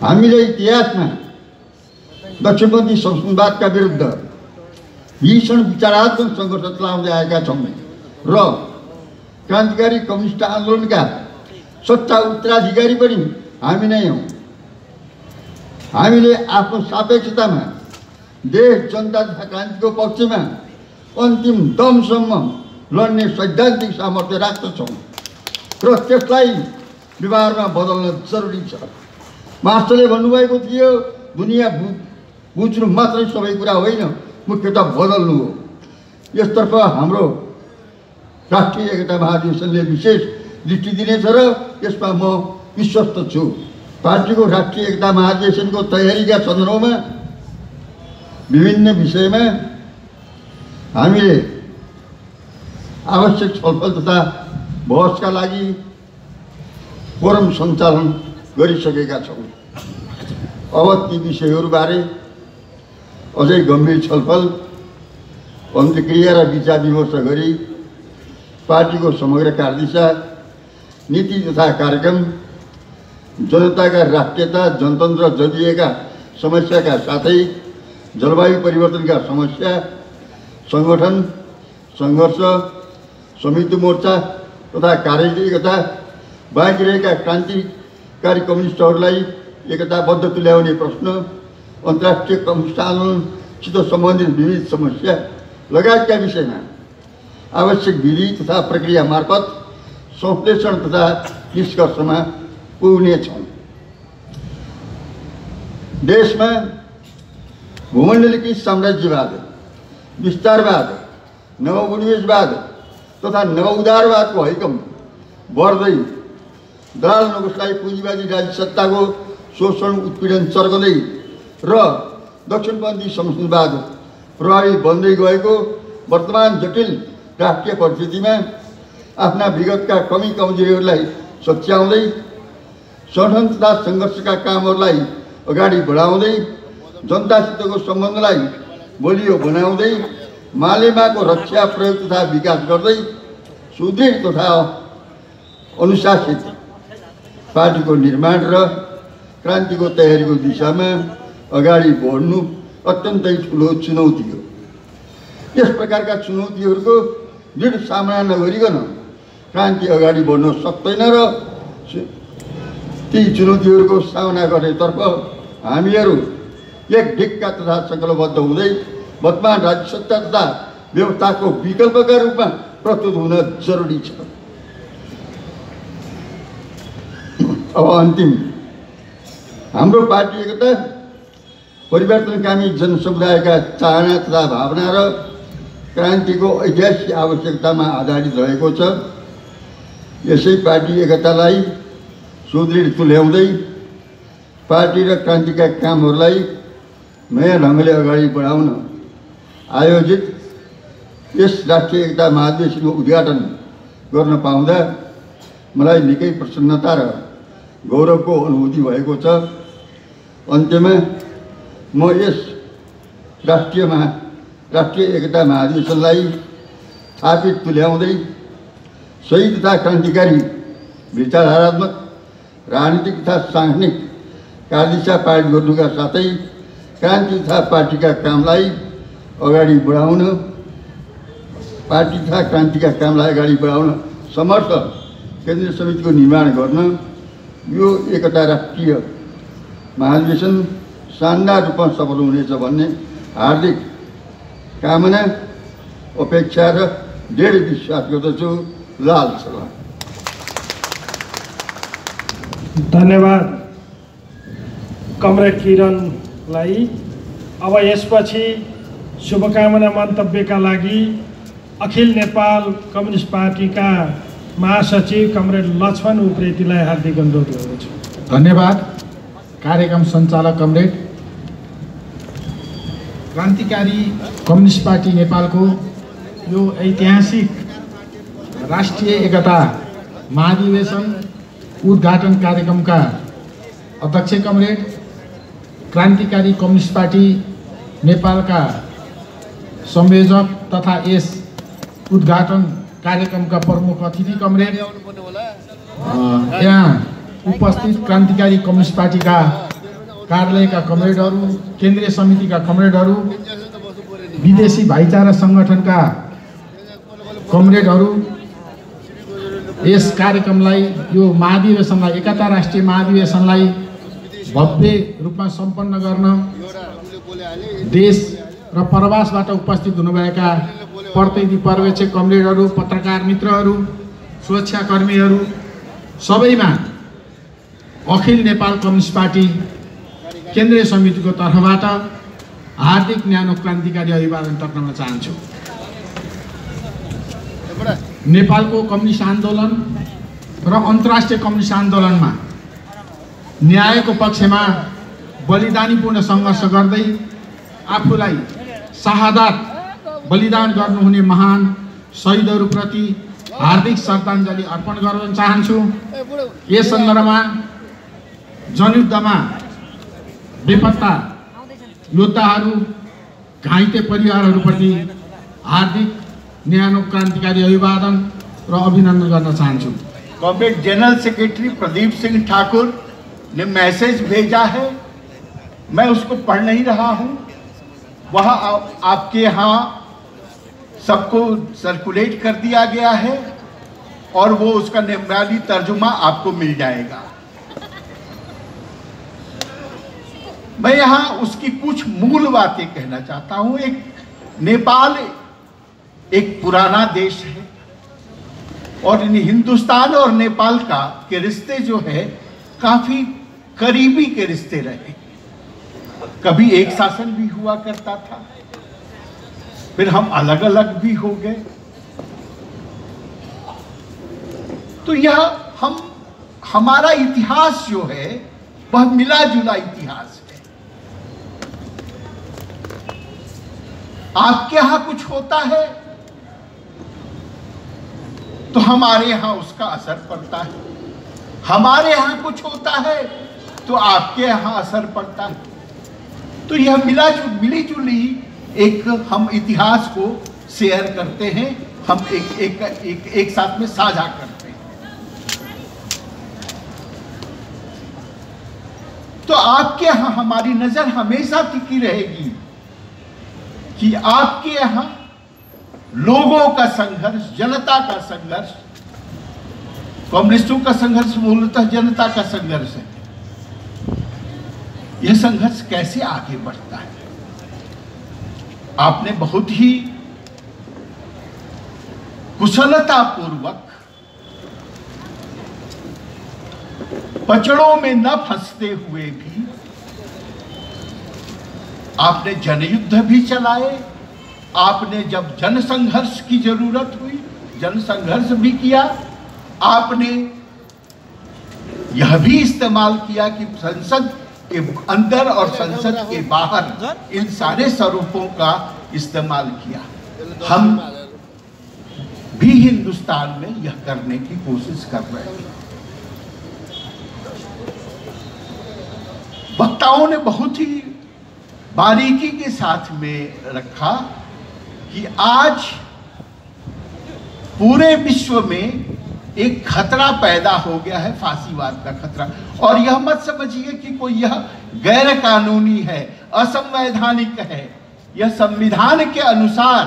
हामीले इतिहासमा दक्षिणपन्थी संशोधनवादका विरुद्ध भीषण विचारात्मक सङ्घर्ष चलाउँदै आएका छौँ र क्रान्तिकारी कम्युनिस्ट आन्दोलनका सच्चा उत्तराधिकारी पनि हामी नै हौँ। हामीले आफ्नो सापेक्षतामा देश, जनता तथा क्रान्तिको पक्षमा अन्तिम दमसम्म लड्ने सैद्धान्तिक सामर्थ्य राख्दछौँ र त्यसलाई व्यवहारमा बदल्न जरुरी छ। मार्क्सले भन्नुभएको थियो, दुनियाँ बुझ्नु मात्रै सबै कुरा होइन, मुख्यतः बदल्नु हो। यसतर्फ हाम्रो राष्ट्रिय एकता महाधिवेशनले विशेष दृष्टि दिनेछ र यसमा म विश्वस्त छु। पार्टीको राष्ट्रिय एकता महाधिवेशनको तयारीका सन्दर्भमा विभिन्न विषयमा हामीले आवश्यक छलफल तथा बहसका लागि फोरम सञ्चालन गरिसकेका छौँ। अब ती विषयहरूबारे अझै गम्भीर छलफल, अन्तर्क्रिया र विचार विमर्श गरी पार्टीको समग्र कार्यदिशा, नीति तथा कार्यक्रम, जनताका राष्ट्रियता, जनतन्त्र जगिएका समस्याका साथै जलवायु परिवर्तनका समस्या, सङ्गठन, सङ्घर्ष, संयुक्त मोर्चा तथा कार्यकर्ता बाँकी रहेका क्रान्तिकारी कम्युनिस्टहरूलाई एकताबद्ध तुल्याउने प्रश्न, अन्तर्राष्ट्रिय कम्युनिस्ट आन्दोलनसित सम्बन्धित विविध समस्या लगायतका विषयमा आवश्यक विधि तथा प्रक्रिया मार्फत संश्लेषण तथा निष्कर्षमा पुग्नेछौँ। देशमा भूमण्डलीकृत साम्राज्यवाद, विस्तारवाद, नवउपनिवेशवाद तथा नवउदारवादको हैकम बढ्दै दलाल नोकसलाई पुँजीवादी राज्य सत्ताको शोषण, उत्पीडन चर्कँदै र दक्षिणपन्थी संशोधनवाद प्रभावी बन्दै गएको वर्तमान जटिल राष्ट्रिय परिस्थितिमा आफ्ना विगतका कमी कमजोरीहरूलाई सच्याउँदै सङ्गठन तथा सङ्घर्षका कामहरूलाई अगाडि बढाउँदै जनतासितको सम्बन्धलाई बलियो बनाउँदै मालेमाको रक्षा, प्रयोग तथा विकास गर्दै सुदृढ तथा अनुशासित पार्टीको निर्माण र क्रान्तिको तयारीको दिशामा अगाडि बढ्नु अत्यन्तै ठुलो चुनौती हो। यस प्रकारका चुनौतीहरूको दृढ सामना नगरिकन क्रान्ति अगाडि बढ्न सक्दैन र ती चुनौतीहरूको सामना गर्नेतर्फ हामीहरू एक ढिक्का तथा सङ्कल्पबद्ध हुँदै वर्तमान राज्य सत्ता तथा व्यवस्थाको विकल्पका रूपमा प्रस्तुत हुन जरुरी छ। अब अन्तिम, हाम्रो पार्टी एकता परिवर्तनकामी जनसमुदायका चाहना तथा भावना र क्रान्तिको ऐतिहासिक आवश्यकतामा आधारित रहेको छ। यसै पार्टी एकतालाई सुदृढ तुल्याउँदै पार्टी र क्रान्तिका कामहरूलाई नयाँ ढङ्गले अगाडि बढाउन आयोजित यस राष्ट्रिय एकता महाधिवेशनको उद्घाटन गर्न पाउँदा मलाई निकै प्रसन्नता र गौरवको अनुभूति भएको छ। अन्त्यमा म यस राष्ट्रिय एकता महाधिवेशनलाई स्थापित तुल्याउँदै सही तथा क्रान्तिकारी विचारधारात्मक, राजनीतिक तथा सांगठनिक कार्यदिशा पारित गर्नुका साथै क्रान्ति तथा पार्टीका कामलाई अगाडि बढाउन, पार्टी तथा क्रान्तिका कामलाई अगाडि बढाउन समर्थ केन्द्रीय समितिको निर्माण गर्न यो एकता राष्ट्रिय महाधिवेशन शानदार रूपमा सफल हुनेछ भन्ने हार्दिक कामना, अपेक्षा र दृढ विश्वास गर्दछु। लाल सलाम। धन्यवाद कमरेड किरणलाई। अब यसपछि शुभकामना मन्तव्यका लागि अखिल नेपाल कम्युनिस्ट पार्टीका महासचिव कमरेड लक्ष्मण उप्रेतीलाई हार्दिक अनुरोध गर्दछु। धन्यवाद कार्यक्रम सञ्चालक कमरेड। क्रान्तिकारी कम्युनिस्ट पार्टी नेपालको यो ऐतिहासिक राष्ट्रिय एकता महाधिवेशन उद्घाटन कार्यक्रमका अध्यक्ष कमरेड, क्रान्तिकारी कम्युनिस्ट पार्टी नेपालका संयोजक तथा यस उद्घाटन कार्यक्रमका प्रमुख अतिथि कमरेड, यहाँ उपस्थित क्रान्तिकारी कम्युनिस्ट पार्टीका कार्यालयका कमरेडहरू, केन्द्रीय समितिका कमरेडहरू, विदेशी भाइचारा सङ्गठनका कमरेडहरू, यस कार्यक्रमलाई यो महाधिवेशनलाई एकता राष्ट्रिय महाधिवेशनलाई भव्य रूपमा सम्पन्न गर्न देश र प्रवासबाट उपस्थित हुनुभएका प्रतिनिधि पर्यवेक्षक कमरेडहरू, पत्रकार मित्रहरू, सुरक्षाकर्मीहरू सबैमा अखिल नेपाल कम्युनिस्ट पार्टी केन्द्रीय समितिको तर्फबाट हार्दिक न्यानो क्रान्तिकारी अभिवादन टक्राउन चाहन्छु। नेपालको कम्युनिस्ट आन्दोलन र अन्तर्राष्ट्रिय कम्युनिस्ट आन्दोलनमा न्यायको पक्षमा बलिदानीपूर्ण सङ्घर्ष गर्दै आफूलाई शहादत बलिदान गर्नुहुने महान शहीदहरूप्रति हार्दिक श्रद्धाञ्जली अर्पण गर्न चाहन्छु। यस सन्दर्भमा जनयुद्धमा बेपत्ता योद्धाहरू, घाइते परिवारहरूप्रति हार्दिक न्यानो क्रांतिकारी अभिवादन र अभिनंदन करना चाहूँ। Comrade general secretary Pradeep Singh Thakur ने मैसेज भेजा है, मैं उसको पढ़ नहीं रहा हूँ। वह आपके यहाँ सबको सर्कुलेट कर दिया गया है और वो उसका नेपाली तर्जुमा आपको मिल जाएगा। मैं यहाँ उसकी कुछ मूल बातें कहना चाहता हूँ। एक नेपाल एक पुराना देश है और हिंदुस्तान और नेपाल के रिश्ते जो है काफी करीबी के रिश्ते रहे। कभी एक शासन भी हुआ करता था, फिर हम अलग अलग भी हो गए। तो यह हमारा इतिहास जो है वह मिला जुला इतिहास है। आपके यहाँ कुछ होता है तो हमारे यहाँ उसका असर पड़ता है, हमारे यहाँ कुछ होता है तो आपके यहाँ असर पड़ता है। तो यह मिली जुली एक हम इतिहास को शेयर करते हैं, हम एक साथ में साझा करते हैं। तो आपके यहाँ हमारी नजर हमेशा टिकी रहेगी कि आपके यहाँ लोगों का संघर्ष, जनता का संघर्ष, कम्युनिस्टों का संघर्ष मूलतः जनता का संघर्ष है। यह संघर्ष कैसे आगे बढ़ता है? आपने बहुत ही कुशलता पूर्वक पचड़ों में न फंसते हुए भी आपने जनयुद्ध भी चलाए। आपने जब जन संघर्ष की जरूरत हुई जन संघर्ष भी किया। आपने यह भी इस्तेमाल किया कि संसद के अंदर और संसद के बाहर इन सारे स्वरूपों का इस्तेमाल किया। हम भी हिंदुस्तान में यह करने की कोशिश कर रहे हैं। वक्ताओं ने बहुत ही बारीकी के साथ में रखा कि आज पूरे विश्व में एक खतरा पैदा हो गया है, फांसीवाद का खतरा। और यह मत समझिए कि कोई यह गैर कानूनी है, असंवैधानिक है। यह संविधान के अनुसार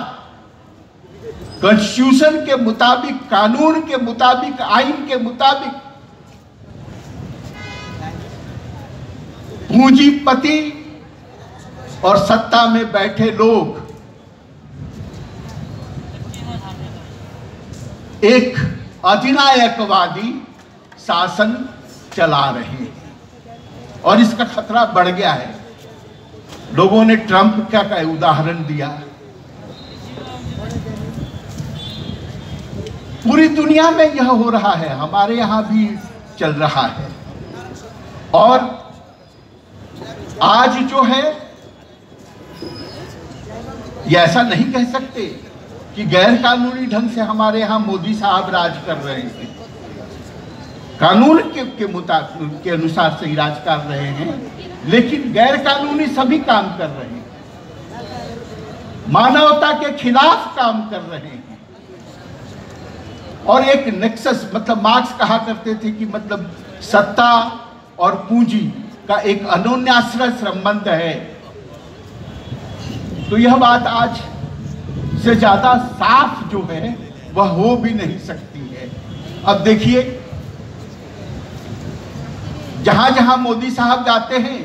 कॉन्स्टिट्यूशन के मुताबिक, कानून के मुताबिक, आइन के मुताबिक पूंजीपति और सत्ता में बैठे लोग एक अधिनायकवादी शासन चला रहे हैं और इसका खतरा बढ़ गया है। लोगों ने ट्रंप का उदाहरण दिया। पूरी दुनिया में यह हो रहा है, हमारे यहां भी चल रहा है। और आज जो है ये ऐसा नहीं कह सकते कि गैर कानूनी ढंग से हमारे यहाँ मोदी साहब राज कर रहे हैं। कानून के मुताबिक के अनुसार से ही राज कर रहे हैं, लेकिन गैर कानूनी सभी काम कर रहे हैं, मानवता के खिलाफ काम कर रहे हैं। और एक नेक्सस, मतलब मार्क्स कहा करते थे कि मतलब सत्ता और पूंजी का एक अन्योन्याश्रय संबंध है। तो यह बात आज से ज्यादा साफ जो है वह हो भी नहीं सकती है। अब देखिए, जहां जहां मोदी साहब जाते हैं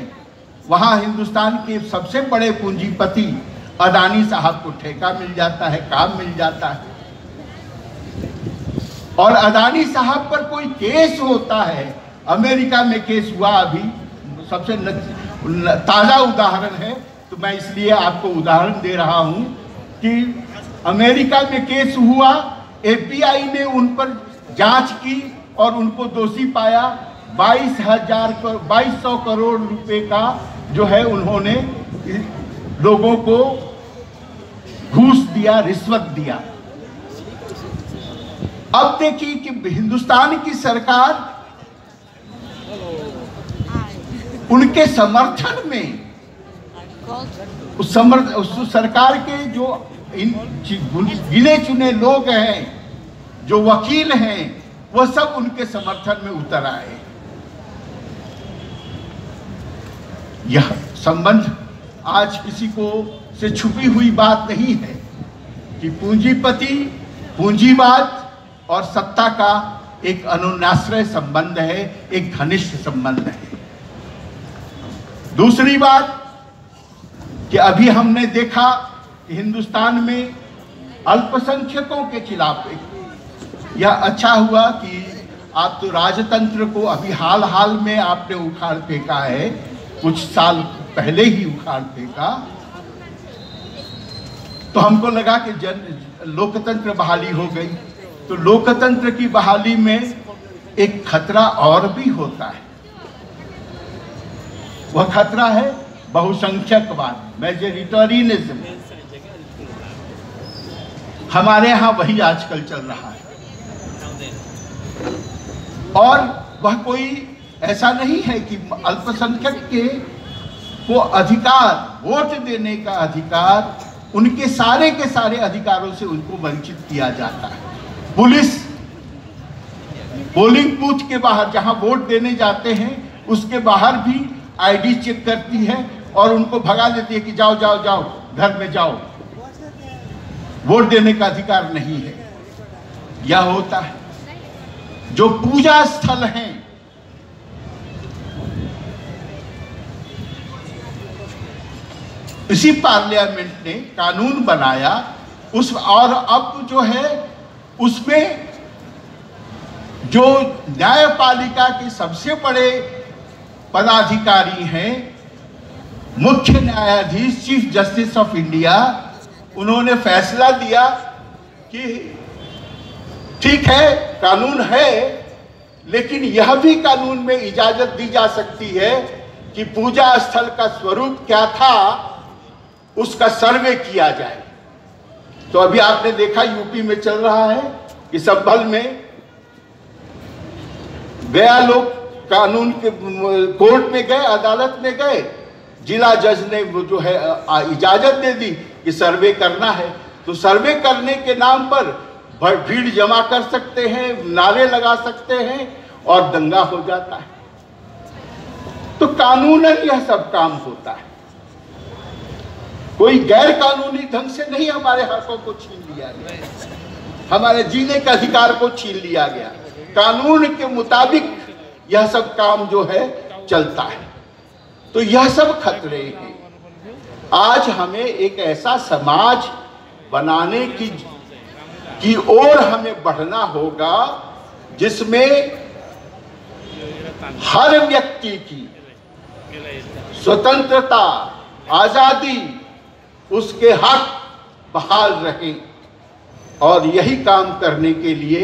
वहां हिंदुस्तान के सबसे बड़े पूंजीपति अदानी साहब को ठेका मिल जाता है, काम मिल जाता है। और अदानी साहब पर कोई केस होता है, अमेरिका में केस हुआ, अभी सबसे ताजा उदाहरण है, तो मैं इसलिए आपको उदाहरण दे रहा हूं कि अमेरिका में केस हुआ, एपीआई ने उन पर जांच की और उनको दोषी पाया। 2200 करोड़ रुपए का जो है उन्होंने लोगों को घूस दिया, रिश्वत दिया। अब देखिए कि हिंदुस्तान की सरकार उनके समर्थन में, उस सरकार के जो गिने चुने लोग हैं, जो वकील हैं, वह सब उनके समर्थन में उतर आए। यह संबंध आज किसी को से छुपी हुई बात नहीं है कि पूंजीपति, पूंजीवाद और सत्ता का एक अन्योन्याश्रय संबंध है, एक घनिष्ठ संबंध है। दूसरी बात कि अभी हमने देखा कि हिंदुस्तान में अल्पसंख्यकों के खिलाफ यह अच्छा हुआ कि आप तो राजतंत्र को अभी हाल में आपने उखाड़ फेंका है, कुछ साल पहले ही उखाड़ फेंका, तो हमको लगा कि लोकतंत्र बहाली हो गई। तो लोकतंत्र की बहाली में एक खतरा और भी होता है, वह खतरा है बहुसंख्यकवाद, मेजोरिटेरियनिज्म। हमारे यहाँ वही आजकल चल रहा है। और वह कोई ऐसा नहीं है कि अल्पसंख्यक के को अधिकार, वोट देने का अधिकार, उनके सारे के सारे अधिकारों से उनको वंचित किया जाता है। पुलिस पोलिंग बूथ के बाहर जहां वोट देने जाते हैं उसके बाहर भी आईडी चेक करती है और उनको भगा देती है कि जाओ जाओ जाओ, घर में जाओ, वोट देने का अधिकार नहीं है। यह होता है। जो पूजा स्थल हैं, इसी पार्लियामेंट ने कानून बनाया उस, और अब जो है उसमें जो न्यायपालिका के सबसे बड़े पदाधिकारी हैं, मुख्य न्यायाधीश, चीफ जस्टिस ऑफ इंडिया, उन्होंने फैसला दिया कि ठीक है कानून है, लेकिन यह भी कानून में इजाजत दी जा सकती है कि पूजा स्थल का स्वरूप क्या था उसका सर्वे किया जाए। तो अभी आपने देखा यूपी में चल रहा है कि संभल में गया, लोग कानून के कोर्ट में गए, अदालत में गए, जिला जज ने वो जो है इजाजत दे दी कि सर्वे करना है। तो सर्वे करने के नाम पर भीड़ जमा कर सकते हैं, नारे लगा सकते हैं और दंगा हो जाता है। तो कानूनन यह सब काम होता है, कोई गैर कानूनी ढंग से नहीं हमारे हकों को छीन लिया गया। हमारे जीने के अधिकार को छीन लिया गया। कानून के मुताबिक यह सब काम जो है चलता है, तो यह सब खतरे हैं। आज हमें एक ऐसा समाज बनाने की ओर हमें बढ़ना होगा जिसमें हर व्यक्ति की स्वतंत्रता, आजादी, उसके हक बहाल रहे। और यही काम करने के लिए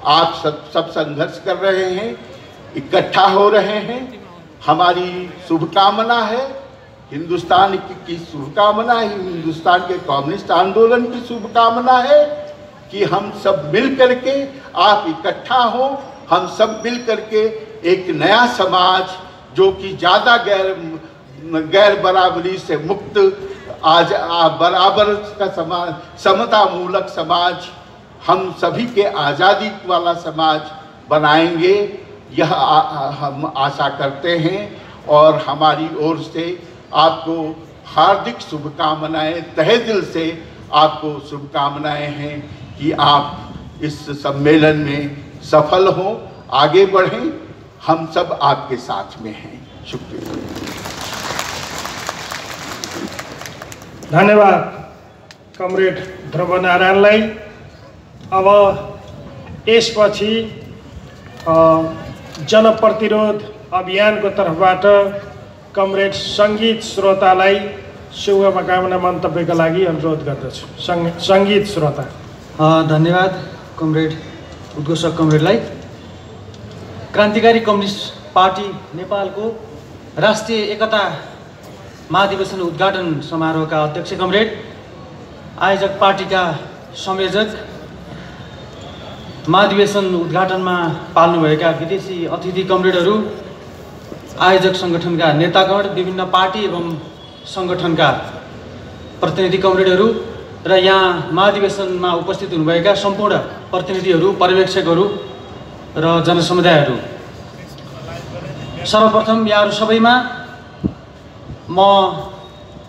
आप सब संघर्ष कर रहे हैं, इकट्ठा हो रहे हैं। हमारी शुभकामना है, हिंदुस्तान की शुभकामना है, हिंदुस्तान के कम्युनिस्ट आंदोलन की शुभकामना है कि हम सब मिल करके, आप इकट्ठा हो, हम सब मिल करके एक नया समाज जो कि ज़्यादा गैर बराबरी से मुक्त, आज बराबर का समाज, समता मूलक समाज, हम सभी के आज़ादी वाला समाज बनाएंगे, यह हम आशा करते हैं। और हमारी ओर से आपको हार्दिक शुभकामनाएं, तहे दिल से आपको शुभकामनाएं हैं कि आप इस सम्मेलन में सफल हों, आगे बढ़ें। हम सब आपके साथ में हैं। शुक्रिया। धन्यवाद कमरेड ध्रुवनारायणलाई। अब यसपछि जनप्रतिरोध अभियानको तर्फबाट कमरेड सङ्गीत श्रोतालाई शुभकामना मन्तव्यका लागि अनुरोध गर्दछु। सङ्गीत श्रोता। धन्यवाद कमरेड उद्घोषक कमरेडलाई। क्रान्तिकारी कम्युनिस्ट पार्टी नेपालको राष्ट्रिय एकता महाधिवेशन उद्घाटन समारोहका अध्यक्ष कमरेड, आयोजक पार्टीका संयोजक, महाधिवेशन उद्घाटनमा पाल्नुभएका विदेशी अतिथि कमरेडहरू, आयोजक सङ्गठनका नेतागण, विभिन्न पार्टी एवं सङ्गठनका प्रतिनिधि कमरेडहरू र यहाँ महाधिवेशनमा उपस्थित हुनुभएका सम्पूर्ण प्रतिनिधिहरू, पर्यवेक्षकहरू र जनसमुदायहरू, सर्वप्रथम यहाँहरू सबैमा म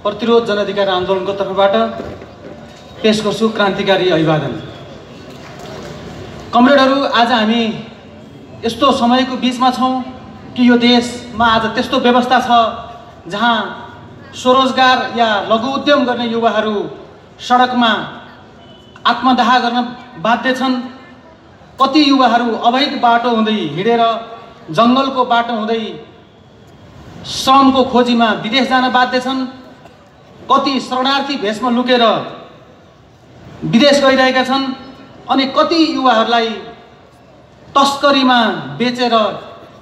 प्रतिरोध जनअधिकार आन्दोलनको तर्फबाट पेश गर्छु क्रान्तिकारी अभिवादन। कमरेडहरू, आज हामी यस्तो समयको बिचमा छौँ कि यो देशमा आज त्यस्तो व्यवस्था छ जहाँ स्वरोजगार या लघु उद्यम गर्ने युवाहरू सडकमा आत्मदाह गर्न बाध्य छन्। कति युवाहरू अवैध बाटो हुँदै हिँडेर, जङ्गलको बाटो हुँदै श्रमको खोजीमा विदेश जान बाध्य छन्। कति शरणार्थी भेषमा लुकेर विदेश गइरहेका छन्। अनि कति युवाहरूलाई तस्करीमा बेचेर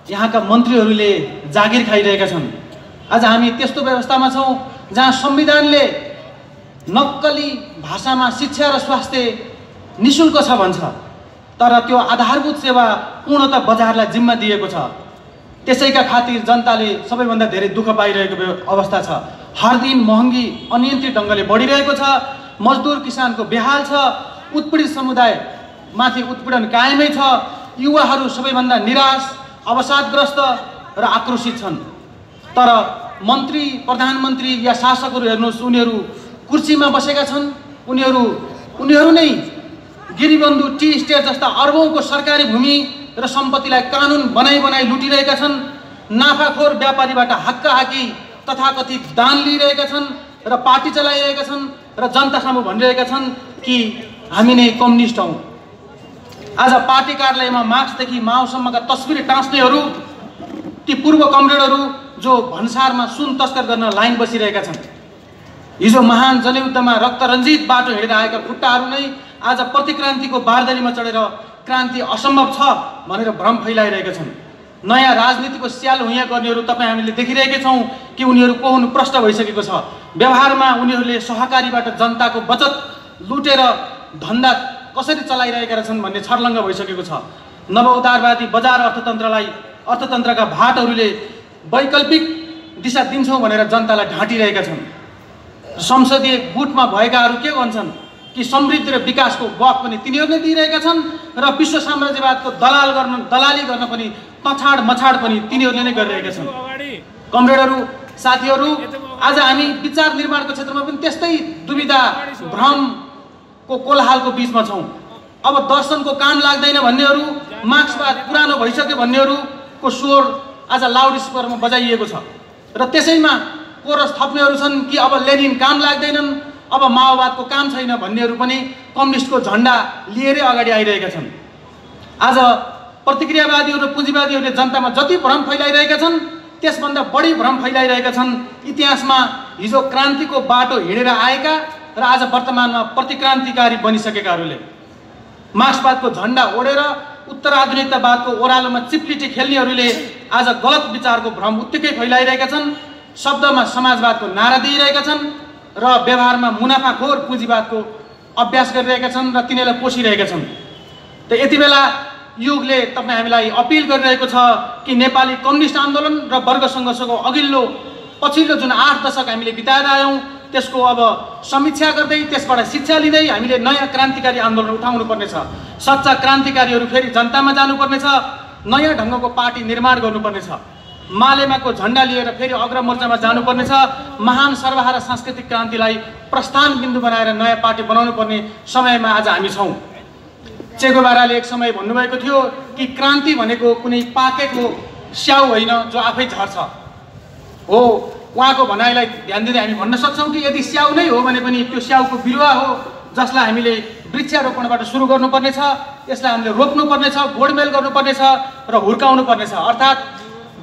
यहाँका मन्त्रीहरूले जागिर खाइरहेका छन्। आज हामी त्यस्तो व्यवस्थामा छौँ जहाँ संविधानले नक्कली भाषामा शिक्षा र स्वास्थ्य निःशुल्क छ भन्छ, तर त्यो आधारभूत सेवा पूर्णतः बजारलाई जिम्मा दिएको छ। त्यसैका खातिर जनताले सबैभन्दा धेरै दुःख पाइरहेको अवस्था छ। हर दिन महँगी अनियन्त्रित ढङ्गले बढिरहेको छ। मजदुर किसानको बेहाल छ। उत्पीडित समुदाय माथि उत्पीडन कायमै छ। युवाहरू सबैभन्दा निराश, अवसादग्रस्त र आक्रोशित छन्। तर मन्त्री, प्रधानमन्त्री या शासकहरू हेर्नुहोस्, उनीहरू कुर्सीमा बसेका छन्। उनीहरू नै गिरिबन्धु, टी स्टेट जस्ता अर्बौंको सरकारी भूमि र सम्पत्तिलाई कानुन बनाई लुटिरहेका छन्। नाफाखोर व्यापारीबाट हक्काहाकी तथाकथित दान लिइरहेका छन् र पार्टी चलाइरहेका छन् र जनतासामु भनिरहेका छन् कि हामी नै कम्युनिस्ट हौँ। आज पार्टी कार्यालयमा मार्क्सदेखि माओसम्मका तस्बिर टाँच्नेहरू, ती पूर्व कमरेडहरू जो भन्सारमा सुन तस्कर गर्न लाइन बसिरहेका छन्। हिजो महान जनयुद्धमा रक्तरञ्जित बाटो हिँडेर आएका खुट्टाहरू नै आज प्रतिक्रान्तिको बारदलीमा चढेर क्रान्ति असम्भव छ भनेर भ्रम फैलाइरहेका छन्। नयाँ राजनीतिको स्याल हुइयाँ गर्नेहरू तपाईँ हामीले देखिरहेकै छौँ कि उनीहरू को हुनु प्रष्ट भइसकेको छ। व्यवहारमा उनीहरूले सहकारीबाट जनताको बचत लुटेर धन्दा कसरी चलाइरहेका छन् भन्ने छर्लङ्ग भइसकेको छ। नवउदारवादी बजार अर्थतन्त्रका भाटहरूले वैकल्पिक दिशा दिन्छौँ भनेर जनतालाई ढाँटिरहेका छन्। संसदीय गुटमा भएकाहरू के भन्छन् कि समृद्धि र विकासको गफ पनि तिनीहरूले दिइरहेका छन् र विश्व साम्राज्यवादको दलाली गर्न पनि तछाड मछाड पनि तिनीहरूले नै गरिरहेका छन्। कमरेडहरू, साथीहरू, आज हामी विचार निर्माणको क्षेत्रमा पनि त्यस्तै दुविधा, भ्रमको कोलाहलको बीचमा छौँ। अब दर्शनको काम लाग्दैन भन्नेहरू, मार्क्सवाद पुरानो भइसक्यो भन्नेहरूको स्वर आज लाउड स्पिकरमा बजाइएको छ र त्यसैमा कोरस थप्नेहरू छन् कि अब लेनिन काम लाग्दैनन्, अब माओवादको काम छैन भन्नेहरू पनि कम्युनिस्टको झन्डा लिएरै अगाडि आइरहेका छन्। आज प्रतिक्रियावादीहरू र पुँजीवादीहरूले जनतामा जति भ्रम फैलाइरहेका छन् त्यसभन्दा बढी भ्रम फैलाइरहेका छन् इतिहासमा हिजो क्रान्तिको बाटो हिँडेर आएका र आज वर्तमानमा प्रतिक्रान्तिकारी बनिसकेकाहरूले। मार्क्सवादको झन्डा ओढेर उत्तराधुनिकतावादको ओह्रालोमा चिप्लिटी खेल्नेहरूले आज गलत विचारको भ्रम उत्तिकै फैलाइरहेका छन्, शब्दमा समाजवादको नारा दिइरहेका छन् र व्यवहारमा मुनाफाखोर पुँजीवादको अभ्यास गरिरहेका छन् र तिनीहरूलाई पोषिरहेका छन्। त यति बेला युगले तपाईँ हामीलाई अपिल गरिरहेको छ कि नेपाली कम्युनिस्ट आन्दोलन र वर्ग सङ्घर्षको अघिल्लो पछिल्लो जुन 8 दशक हामीले बिताएर आयौँ त्यसको अब समीक्षा गर्दै त्यसबाट शिक्षा लिँदै हामीले नयाँ क्रान्तिकारी आन्दोलन उठाउनु पर्नेछ। सच्चा क्रान्तिकारीहरू फेरि जनतामा जानुपर्नेछ, नयाँ ढङ्गको पार्टी निर्माण गर्नुपर्नेछ, मालेमाको झन्डा लिएर फेरि अग्रमोर्चामा जानुपर्नेछ, महान सर्वहारा सांस्कृतिक क्रान्तिलाई प्रस्थान बिन्दु बनाएर नयाँ पार्टी बनाउनु पर्ने समयमा आज हामी छौँ। चे गुएभाराले एक समय भन्नुभएको थियो कि क्रान्ति भनेको कुनै पाकेको स्याउ होइन जो आफै झर्छ हो। उहाँको भनाइलाई ध्यान दिँदै हामी भन्न सक्छौँ कि यदि स्याउ नै हो भने पनि त्यो स्याउको बिरुवा हो जसलाई हामीले वृक्षारोपणबाट सुरु गर्नुपर्नेछ, यसलाई हामीले रोप्नुपर्नेछ, गोडमेल गर्नुपर्नेछ र हुर्काउनु पर्नेछ। अर्थात्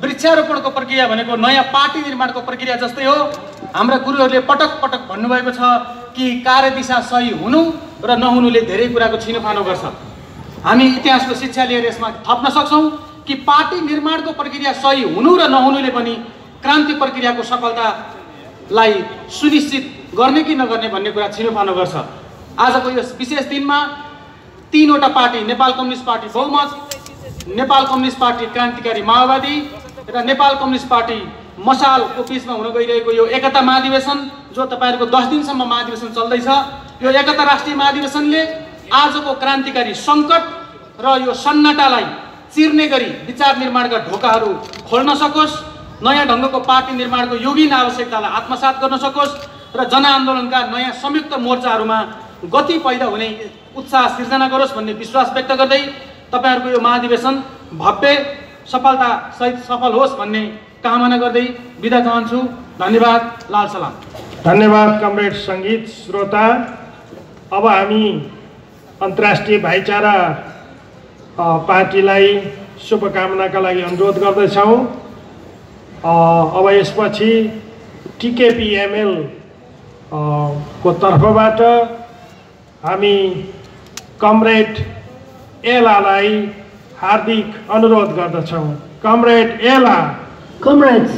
वृक्षारोपणको प्रक्रिया भनेको नयाँ पार्टी निर्माणको प्रक्रिया जस्तै हो। हाम्रा गुरुहरूले पटक पटक भन्नुभएको छ कि कार्यदिशा सही हुनु र नहुनुले धेरै कुराको छिनोफानो गर्छ। हामी इतिहासको शिक्षा लिएर यसमा थप्न सक्छौँ कि पार्टी निर्माणको प्रक्रिया सही हुनु र नहुनुले पनि क्रान्ति प्रक्रियाको सफलतालाई सुनिश्चित गर्ने कि नगर्ने भन्ने कुरा छिनोफानो गर्छ। आजको यो विशेष दिनमा 3वटा पार्टी, नेपाल कम्युनिस्ट पार्टी बहुमत, नेपाल कम्युनिस्ट पार्टी क्रान्तिकारी माओवादी र नेपाल कम्युनिस्ट पार्टी मसालको बिचमा हुन गइरहेको यो एकता महाधिवेशन, जो तपाईँहरूको 10 दिनसम्म महाधिवेशन चल्दैछ, यो एकता राष्ट्रिय महाधिवेशनले आजको क्रान्तिकारी सङ्कट र यो सन्नाटालाई चिर्ने गरी विचार निर्माणका ढोकाहरू खोल्न सकोस्, नयाँ ढङ्गको पार्टी निर्माणको योगिन आवश्यकतालाई आत्मसात गर्न सकोस् र जनआन्दोलनका नयाँ संयुक्त मोर्चाहरूमा गति पैदा हुने उत्साह सिर्जना गरोस् भन्ने विश्वास व्यक्त गर्दै तपाईँहरूको यो महाधिवेशन भव्य सफलतासहित सफल होस् भन्ने कामना गर्दै बिदा चाहन्छु। धन्यवाद। लाल सलाम। धन्यवाद कमरेड सङ्गीत श्रोता। अब हामी अन्तर्राष्ट्रिय भाइचारा पार्टीलाई शुभकामनाका लागि अनुरोध गर्दछौँ। अब यसपछि टिकेपीएमएल को तर्फबाट हामी कमरेड एलालाई हार्दिक अनुरोध गर्दछौँ। कमरेड एला। Comrades,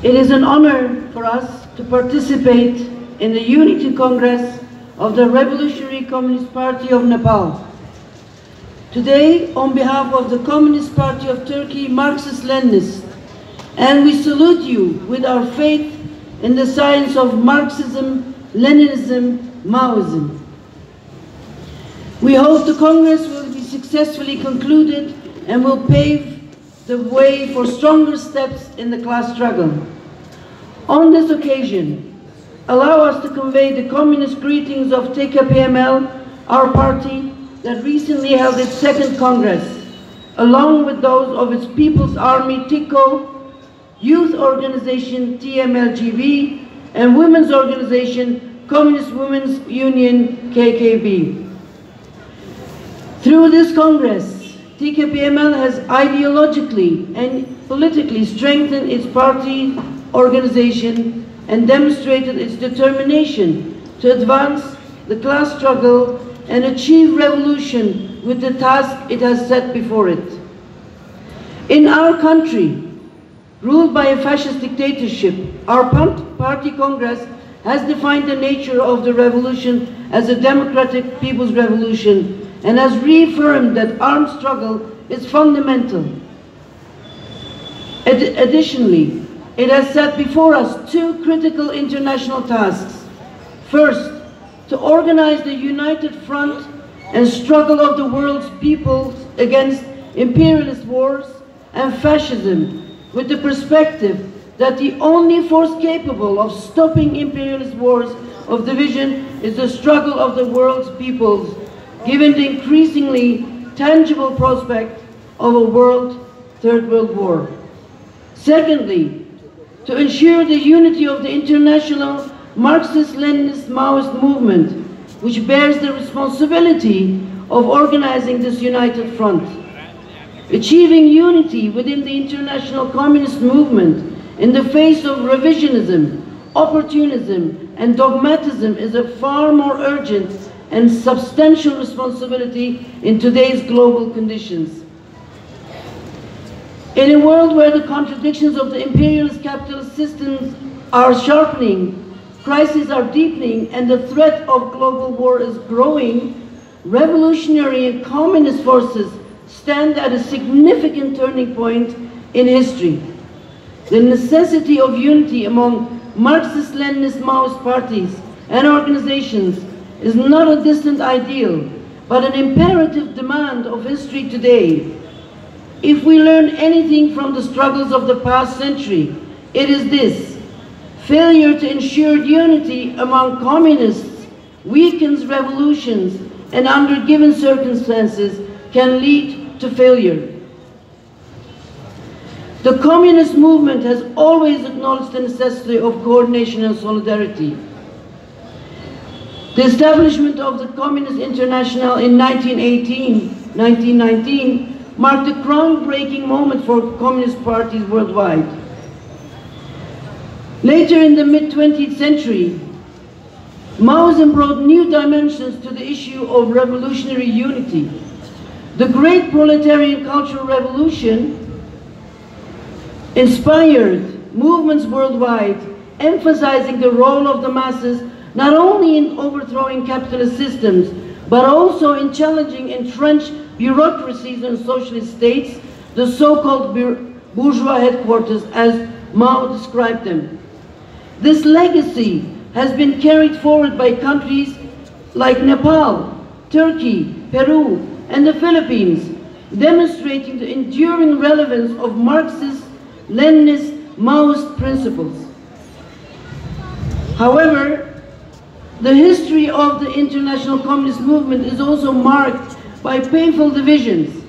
it is an honor for us to participate in the Unity Congress of the Revolutionary Communist Party of Nepal. Today, on behalf of the Communist Party of Turkey, Marxist-Leninists, and we salute you with our faith in the science of Marxism, Leninism, Maoism. We hope the Congress will be successfully concluded and will pave the way for stronger steps in the class struggle. On this occasion, allow us to convey the communist greetings of TKPML, our party that recently held its second Congress, along with those of its People's Army, TICO, Youth Organization, TMLGB, and Women's Organization, Communist Women's Union, KKB. Through this Congress, TKPML has ideologically and politically strengthened its party organization and demonstrated its determination to advance the class struggle and achieve revolution with the task it has set before it. In our country, ruled by a fascist dictatorship, our party Congress has defined the nature of the revolution as a democratic people's revolution and has reaffirmed that armed struggle is fundamental. Additionally, it has set before us two critical international tasks. First, to organize the united front and struggle of the world's peoples against imperialist wars and fascism, with the perspective that the only force capable of stopping imperialist wars of division is the struggle of the world's peoples, given the increasingly tangible prospect of a Third World War. Secondly, to ensure the unity of the international Marxist-Leninist Maoist movement, which bears the responsibility of organizing this united front. Achieving unity within the international communist movement in the face of revisionism, opportunism, and dogmatism is a far more urgent and substantial responsibility in today's global conditions. In a world where the contradictions of the imperialist capitalist systems are sharpening, crises are deepening, and the threat of global war is growing, revolutionary and communist forces stand at a significant turning point in history. The necessity of unity among Marxist-Leninist Maoist parties and organizations is not a distant ideal, but an imperative demand of history today. If we learn anything from the struggles of the past century, it is this: failure to ensure unity among communists weakens revolutions and under given circumstances can lead to failure. The communist movement has always acknowledged the necessity of coordination and solidarity. The establishment of the Communist International in 1919 marked a groundbreaking moment for communist parties worldwide. Later in the mid-20th century, Maoism brought new dimensions to the issue of revolutionary unity. The great proletarian cultural revolution inspired movements worldwide, emphasizing the role of the masses not only in overthrowing capitalist systems, but also in challenging entrenched bureaucracies and socialist states, the so-called bourgeois headquarters, as Mao described them. This legacy has been carried forward by countries like Nepal, Turkey, Peru, and the Philippines, demonstrating the enduring relevance of Marxist, Leninist, Maoist principles. However, the history of the international communist movement is also marked by painful divisions.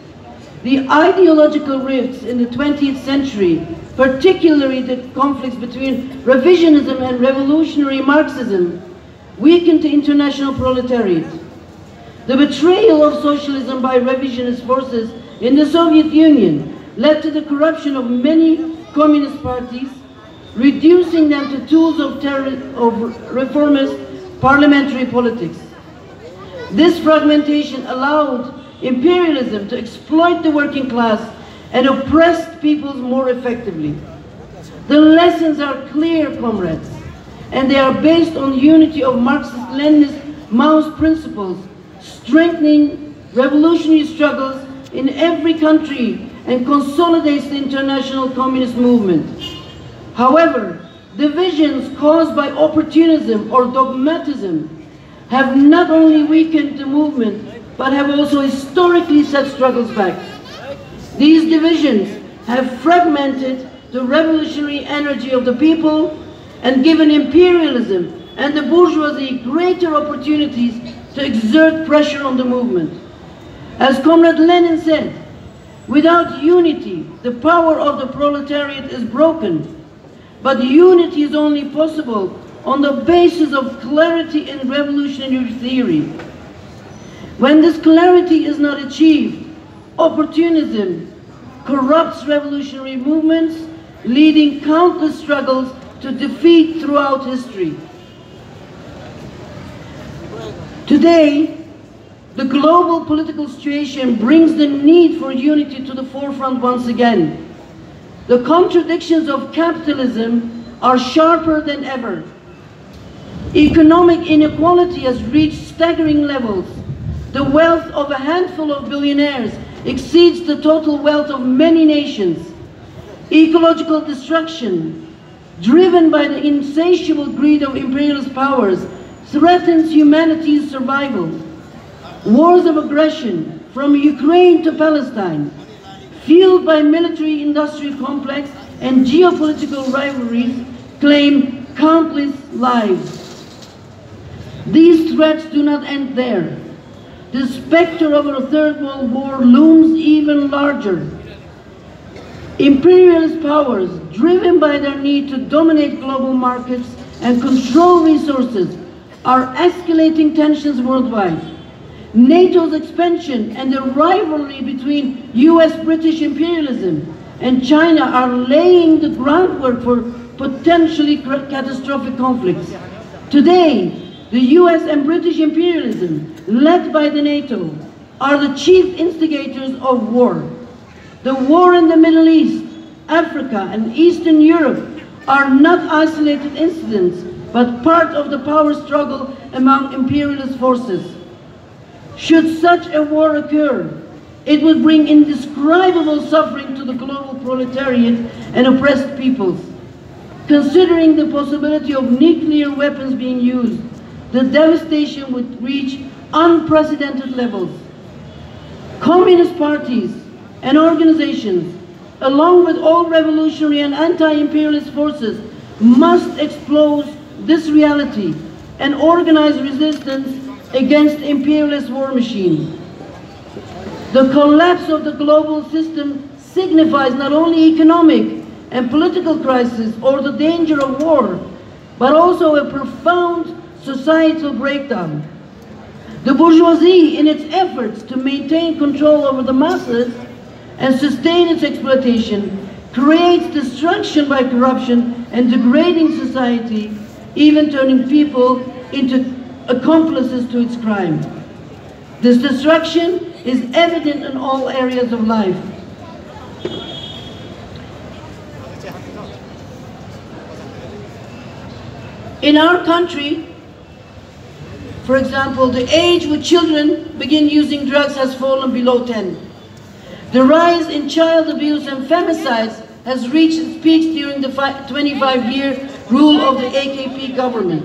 The ideological rifts in the 20th century, particularly the conflicts between revisionism and revolutionary Marxism, weakened the international proletariat. The betrayal of socialism by revisionist forces in the Soviet Union led to the corruption of many communist parties, reducing them to tools of reformist parliamentary politics. This fragmentation allowed imperialism to exploit the working class and oppressed peoples more effectively. The lessons are clear, comrades, and they are based on unity of Marxist-Leninist Maoist principles, strengthening revolutionary struggles in every country and consolidates the international communist movement. However, divisions caused by opportunism or dogmatism have not only weakened the movement, but have also historically set struggles back. These divisions have fragmented the revolutionary energy of the people and given imperialism and the bourgeoisie greater opportunities to exert pressure on the movement. As Comrade Lenin said, without unity, the power of the proletariat is broken, but unity is only possible on the basis of clarity in revolutionary theory. When this clarity is not achieved, opportunism corrupts revolutionary movements, leading countless struggles to defeat throughout history. Today, the global political situation brings the need for unity to the forefront once again. The contradictions of capitalism are sharper than ever. Economic inequality has reached staggering levels. The wealth of a handful of billionaires exceeds the total wealth of many nations. Ecological destruction, driven by the insatiable greed of imperialist powers, threatens humanity's survival. Wars of aggression, from Ukraine to Palestine, fueled by military-industrial complex and geopolitical rivalries, claim countless lives. These threats do not end there. The specter of a third world war looms even larger. Imperialist powers, driven by their need to dominate global markets and control resources, are escalating tensions worldwide. NATO's expansion and the rivalry between US-British imperialism and China are laying the groundwork for potentially catastrophic conflicts. Today, the US and British imperialism, led by the NATO, are the chief instigators of war. The war in the Middle East, Africa, and Eastern Europe are not isolated incidents, but part of the power struggle among imperialist forces. Should such a war occur, it would bring indescribable suffering to the global proletariat and oppressed peoples. Considering the possibility of nuclear weapons being used, the devastation would reach unprecedented levels. Communist parties and organizations, along with all revolutionary and anti-imperialist forces, must expose this reality and organize resistance against imperialist war machine. The collapse of the global system signifies not only economic and political crisis or the danger of war, but also a profound societal breakdown. The bourgeoisie, in its efforts to maintain control over the masses and sustain its exploitation, creates destruction by corruption and degrading society, even turning people into accomplices to its crime. This destruction is evident in all areas of life. In our country, for example, the age when children begin using drugs has fallen below 10. The rise in child abuse and femicides has reached its peaks during the 25-year rule of the AKP government.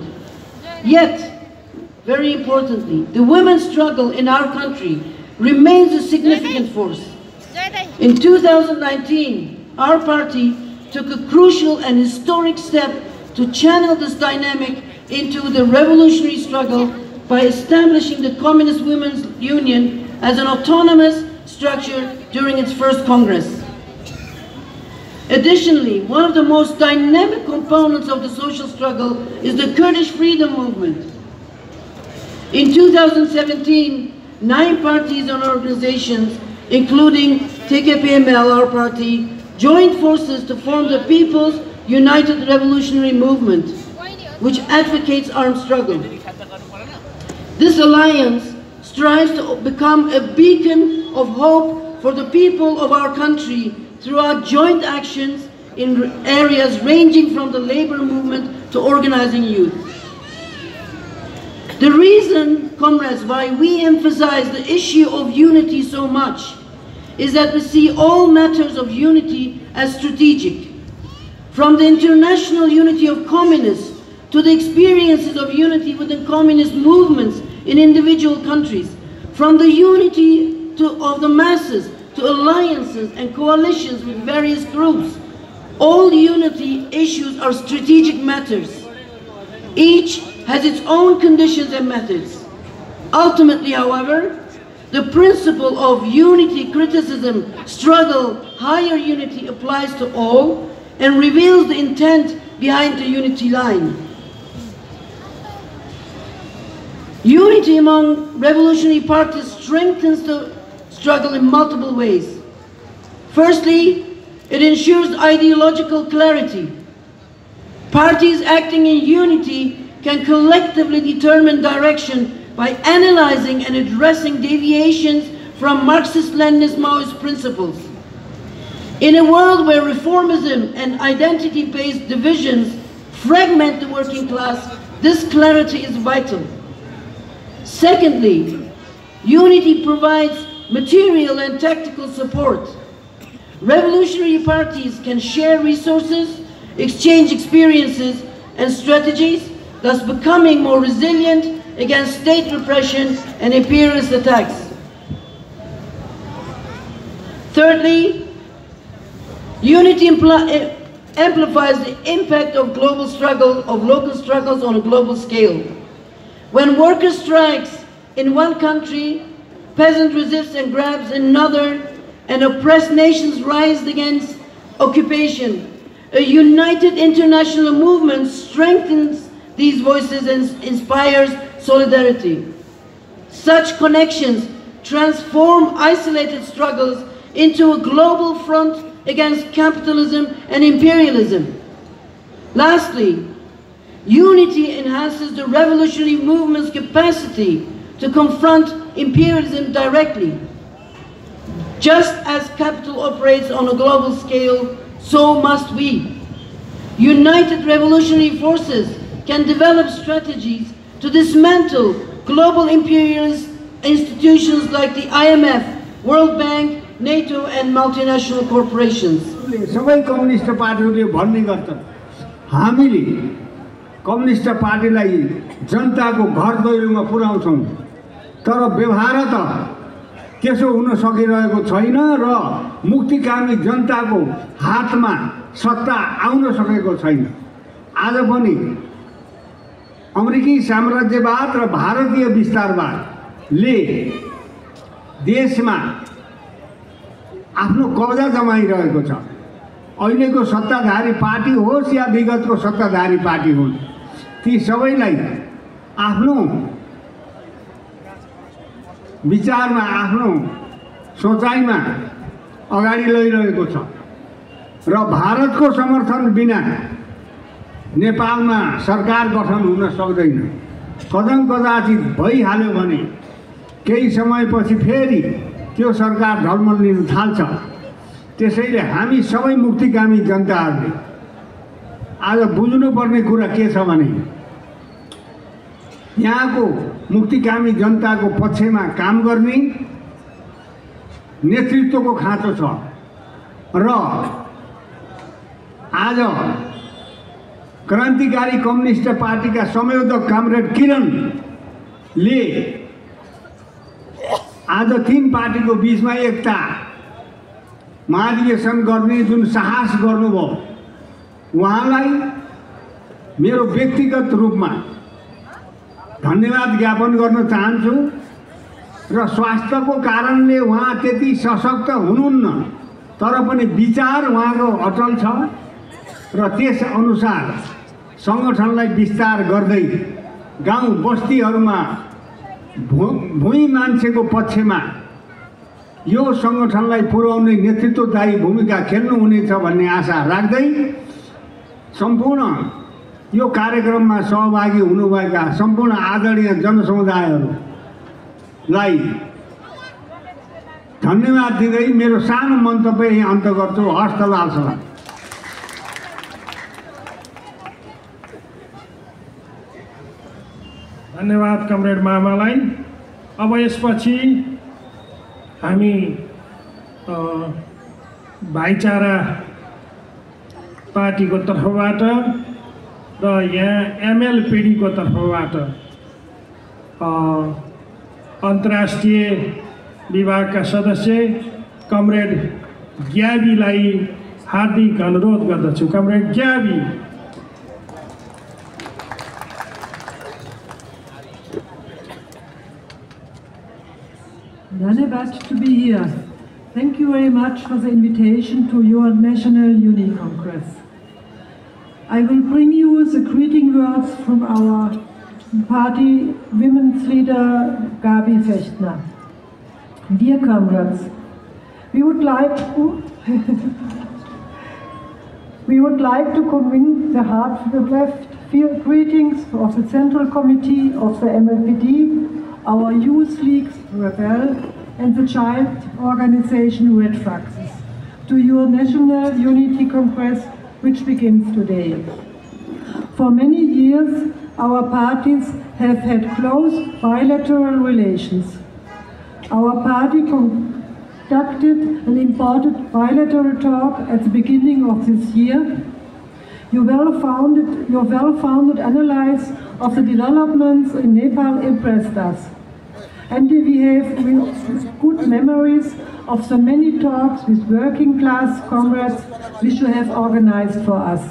Yet, very importantly, the women's struggle in our country remains a significant force. In 2019, our party took a crucial and historic step to channel this dynamic into the revolutionary struggle by establishing the Communist Women's Union as an autonomous structure during its first Congress. Additionally, one of the most dynamic components of the social struggle is the Kurdish freedom movement. In 2017, 9 parties and organizations, including TKPML, our party, joined forces to form the People's United Revolutionary Movement, which advocates armed struggle. This alliance strives to become a beacon of hope for the people of our country throughout joint actions in areas ranging from the labor movement to organizing youth. The reason, comrades, why we emphasize the issue of unity so much is that we see all matters of unity as strategic. From the international unity of communists to the experiences of unity within communist movements in individual countries, from the unity of the masses to alliances and coalitions with various groups, all unity issues are strategic matters. Each has its own conditions and methods. Ultimately, however, the principle of unity, criticism, struggle, higher unity applies to all and reveals the intent behind the unity line. Unity among revolutionary parties strengthens the struggle in multiple ways. Firstly, it ensures ideological clarity. Parties acting in unity can collectively determine direction by analyzing and addressing deviations from Marxist-Leninist Maoist principles. In a world where reformism and identity-based divisions fragment the working class, this clarity is vital. Secondly, unity provides material and tactical support. Revolutionary parties can share resources, exchange experiences and strategies, thus becoming more resilient against state repression and imperialist attacks. Thirdly, unity amplifies the impact of local struggles on a global scale. When worker strikes in one country, peasant resists and grabs in another, and oppressed nations rise against occupation, a united international movement strengthens these voices and inspires solidarity. Such connections transform isolated struggles into a global front against capitalism and imperialism. Lastly, unity enhances the revolutionary movement's capacity to confront imperialism directly. Just as capital operates on a global scale, so must we. United revolutionary forces can develop strategies to dismantle global imperialist institutions like the IMF, World Bank, NATO and multinational corporations. सबै communist पार्टीहरूले भन्ने गर्छन् हामीले communist पार्टीलाई जनताको घर दैलोमा पुर्याउँछौँ, तर व्यवहार त त्यसो हुन सकिरहेको छैन र मुक्तिकामी जनताको हातमा सत्ता आउन सकेको छैन। आज पनि अमेरिकी साम्राज्यवाद र भारतीय विस्तारवादले देशमा आफ्नो कब्जा जमाइरहेको छ। अहिलेको सत्ताधारी पार्टी होस् या विगतको सत्ताधारी पार्टी होस्, ती सबैलाई आफ्नो विचारमा आफ्नो सोचाइमा अगाडि लैरहेको छ र भारतको समर्थन बिना नेपालमा सरकार गठन हुन सक्दैन। कदम कदाचित भइहाल्यो भने केही समयपछि फेरि त्यो सरकार ढलमल लिन थाल्छ। त्यसैले हामी सबै मुक्तिकामी जनताहरूले आज बुझ्नुपर्ने कुरा के छ भने यहाँको मुक्तिकामी जनताको पक्षमा काम गर्ने नेतृत्वको खाँचो छ र आज क्रान्तिकारी कम्युनिस्ट पार्टीका संयोजक कमरेड किरणले आज तीन पार्टीको बीचमा एकता महाधिवेशन गर्ने जुन साहस गर्नुभयो, उहाँलाई मेरो व्यक्तिगत रूपमा धन्यवाद ज्ञापन गर्न चाहन्छु र स्वास्थ्यको कारणले उहाँ त्यति सशक्त हुनुहुन्न, तर पनि विचार उहाँको अटल छ र त्यस अनुसार संगठनलाई विस्तार गर्दै गाउँ बस्तीहरूमा भूमि मान्छेको पक्षमा यो संगठनलाई पुर्याउने नेतृत्वदायी भूमिका खेल्नुहुनेछ भन्ने आशा राख्दै सम्पूर्ण यो कार्यक्रममा सहभागी हुनुभएका सम्पूर्ण आदरणीय जनसमुदायहरूलाई धन्यवाद दिँदै मेरो सानो मन्तव्य यहाँ अन्त गर्छु। हस्त लाल सलाम। धन्यवाद कमरेड मामालाई। अब यसपछि हामी भाइचारा पार्टीको तर्फबाट र यहाँ एमएलपिडीको तर्फबाट अन्तर्राष्ट्रिय विभागका सदस्य कमरेड ग्याबीलाई हार्दिक अनुरोध गर्दछु। Comrade ग्याबी। Dhanyavad to be here. Thank you very much for the invitation to your National Uni Congress. I will bring you the greeting words from our party women's leader Gabi Fechtner. Dear comrades, we would like to convey the heartfelt greetings of the Central Committee of the MLPD, our youth leagues, Rebel, and the child organization Red Foxes, to your National Unity Congress, which begins today. For many years, our parties have had close bilateral relations. Our party conducted an important bilateral talk at the beginning of this year. Your well-founded analysis of the developments in Nepal impressed us. And we have good memories of the many talks with working class comrades which you have organized for us.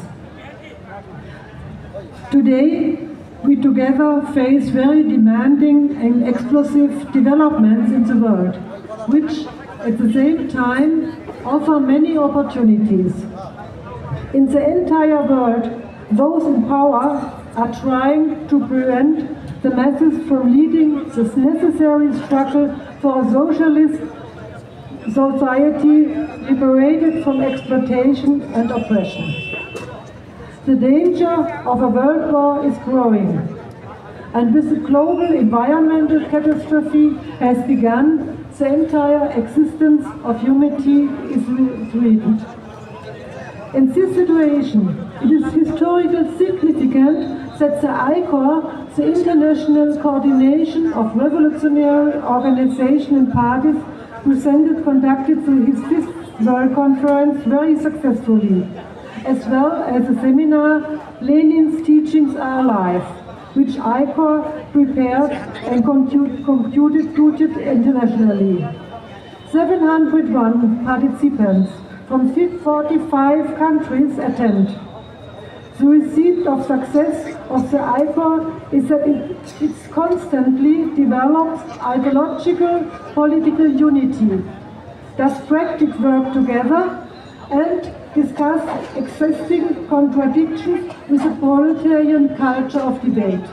Today, we together face very demanding and explosive developments in the world, which at the same time offer many opportunities. In the entire world, those in power are trying to prevent the masses from leading this necessary struggle for a socialist society liberated from exploitation and oppression. The danger of a world war is growing, and with the global environmental catastrophe has begun, the entire existence of humanity is threatened. In this situation, it is historically significant that the ICOR, the International Coordination of Revolutionary Organizations and Parties, conducted his 5th World Conference very successfully, as well as a seminar, Lenin's Teachings Are Alive, which ICOR prepared and conducted internationally. 701 participants from 45 countries attend. The receipt of success of the ICOR is that it constantly develops ideological political unity, does practice work together, and discuss existing contradictions with a proletarian culture of debate.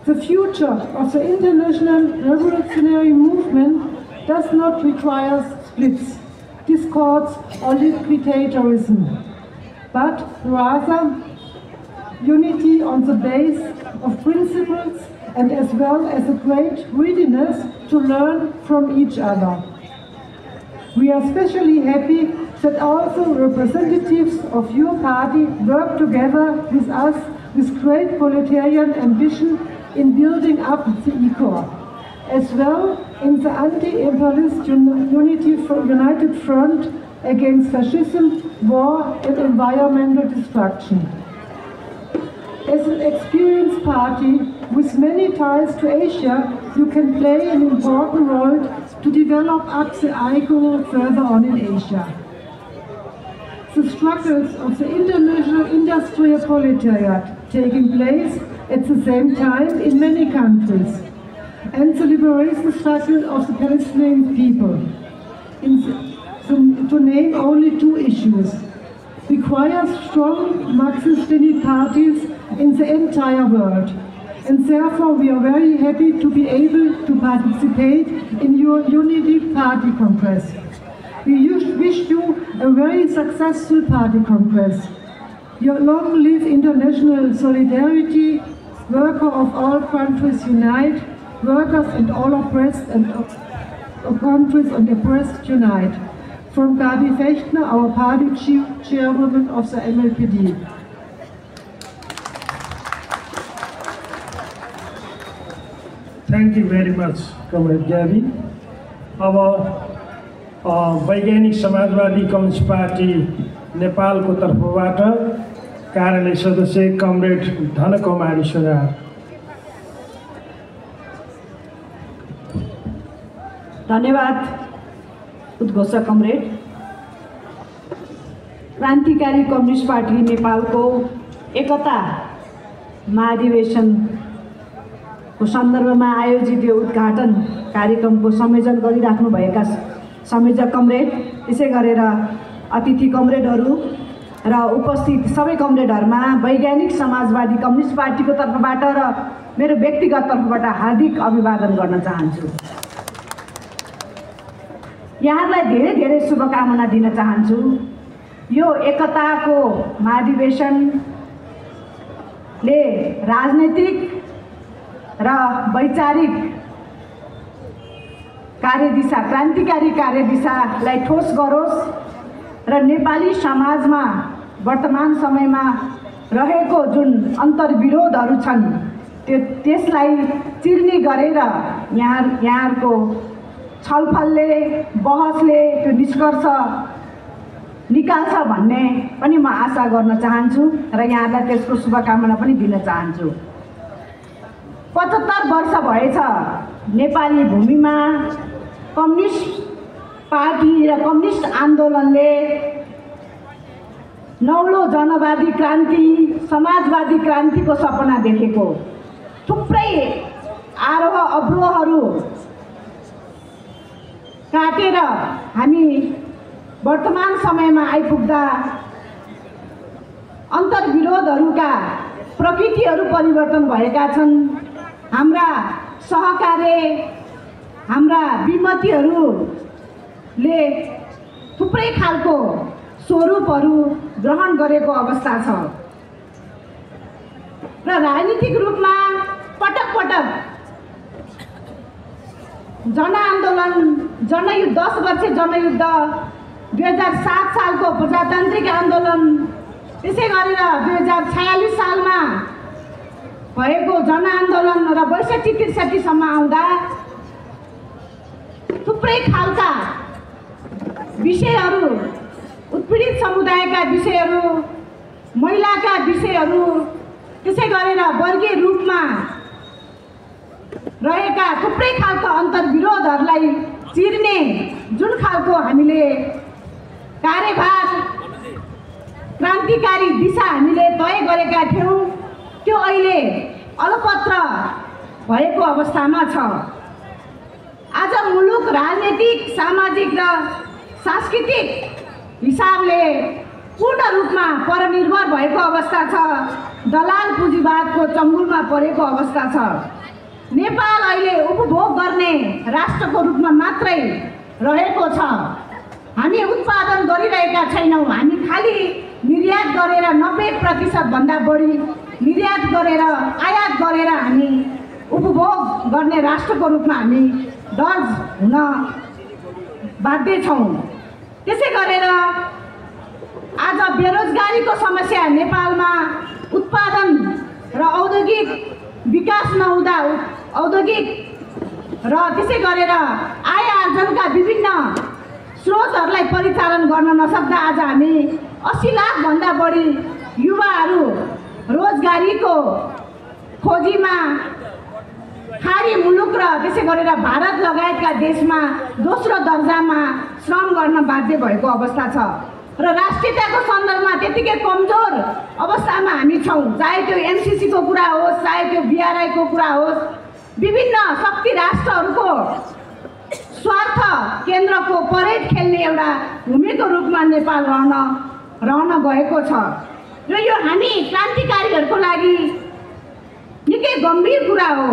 The future of the international revolutionary movement does not require splits, discords, or liquidatorism, but rather unity on the base of principles and as well as a great readiness to learn from each other. We are especially happy that also representatives of your party work together with us with great proletarian ambition in building up the ICOR, as well in the anti-imperialist united front against fascism, war and environmental destruction. As an experienced party with many ties to Asia, you can play an important role to develop up the ICOR further on in Asia. The struggles of the international industrial proletariat taking place at the same time in many countries, and the liberation struggle of the Palestinian people, to name only 2 issues, requires strong Marxist-Leninist parties in the entire world, and therefore we are very happy to be able to participate in your Unity Party Congress. We wish you a very successful party congress. Your long live international solidarity, worker of all countries unite, workers and all oppressed and countries and oppressed unite. From Gabi Fechtner, our party chairwoman of the MLPD. Thank you very much, Comrade Gabi. Our वैज्ञानिक समाजवादी communist party नेपालको तर्फबाट कार्यालय सदस्य comrade Dhankumari सुनार। धन्यवाद उद्घोषक comrade. क्रान्तिकारी communist party नेपालको एकता महाधिवेशनको सन्दर्भमा आयोजित यो उद्घाटन कार्यक्रमको संयोजन गरिराख्नु भएका संयोजक कमरेड, त्यसै गरेर अतिथि कमरेडहरू र उपस्थित सबै कमरेडहरूमा वैज्ञानिक समाजवादी कम्युनिस्ट पार्टीको तर्फबाट र मेरो व्यक्तिगत तर्फबाट हार्दिक अभिवादन गर्न चाहन्छु। यहाँलाई धेरै धेरै शुभकामना दिन चाहन्छु। यो एकताको महाधिवेशनले राजनैतिक र वैचारिक कार्यदिशा, क्रान्तिकारी कार्यदिशालाई ठोस गरोस् र नेपाली समाजमा वर्तमान समयमा रहेको जुन अन्तर्विरोधहरू छन् त्यसलाई चिर्ने गरेर यहाँहरूको छलफलले, बहसले त्यो निष्कर्ष निकाल्छ भन्ने पनि म आशा गर्न चाहन्छु र यहाँलाई त्यसको शुभकामना पनि दिन चाहन्छु। 75 वर्ष भएछ नेपाली भूमिमा कम्युनिस्ट पार्टी र कम्युनिस्ट आन्दोलनले नौलो जनवादी क्रान्ति, समाजवादी क्रान्तिको सपना देखेको। थुप्रै आरोह अवरोहहरू काटेर हामी वर्तमान समयमा आइपुग्दा अन्तर्विरोधहरूका प्रकृतिहरू परिवर्तन भएका छन्। हाम्रा सहकार्य, हाम्रा विमतिहरूले थुप्रै खालको स्वरूपहरू ग्रहण गरेको अवस्था छ र राजनीतिक रूपमा पटक पटक जनआन्दोलन, जनयुद्ध, 10 वर्षे जनयुद्ध, 2007 सालको प्रजातान्त्रिक आन्दोलन, त्यसै गरेर 2046 सालमा भएको जनआन्दोलन र 62-63 सम्म आउँदा थुप्रै खालका विषयहरू, उत्पीडित समुदायका विषयहरू, महिलाका विषयहरू, त्यसै गरेर वर्गीय रूपमा रहेका थुप्रै खालका अन्तर्विरोधहरूलाई चिर्ने जुन खालको हामीले कार्यभार, क्रान्तिकारी दिशा हामीले तय गरेका थियौँ, त्यो अहिले अलपत्र भएको अवस्थामा छ। आज मुलुक राजनीतिक, सामाजिक र सांस्कृतिक हिसाबले पूर्ण रूपमा परनिर्भर भएको अवस्था छ। दलाल पुँजीवादको चङ्गुलमा परेको अवस्था छ। नेपाल अहिले उपभोग गर्ने राष्ट्रको रूपमा मात्रै रहेको छ। हामी उत्पादन गरिरहेका छैनौँ। हामी खालि निर्यात गरेर 90% भन्दा बढी निर्यात गरेर, आयात गरेर हामी उपभोग गर्ने राष्ट्रको रूपमा हामी दर्ज हुन बाध्य छौँ। त्यसै गरेर आज बेरोजगारीको समस्या नेपालमा, उत्पादन र औद्योगिक विकास नहुँदा, औद्योगिक र त्यसै गरेर आय आर्जनका विभिन्न स्रोतहरूलाई परिचालन गर्न नसक्दा आज हामी 80 लाखभन्दा बढी युवाहरू रोजगारीको खोजीमा खाडी मुलुक र त्यसै गरेर भारत लगायतका देशमा दोस्रो दर्जामा श्रम गर्न बाध्य भएको अवस्था छ र राष्ट्रियताको सन्दर्भमा त्यतिकै कमजोर अवस्थामा हामी छौँ। चाहे त्यो एमसिसीको कुरा होस्, चाहे त्यो बिआरआईको कुरा होस्, विभिन्न शक्ति राष्ट्रहरूको स्वार्थ केन्द्रको परेड खेल्ने एउटा भूमिको रूपमा नेपाल रहन गएको छ र यो हामी क्रान्तिकारीहरूको लागि निकै गम्भीर कुरा हो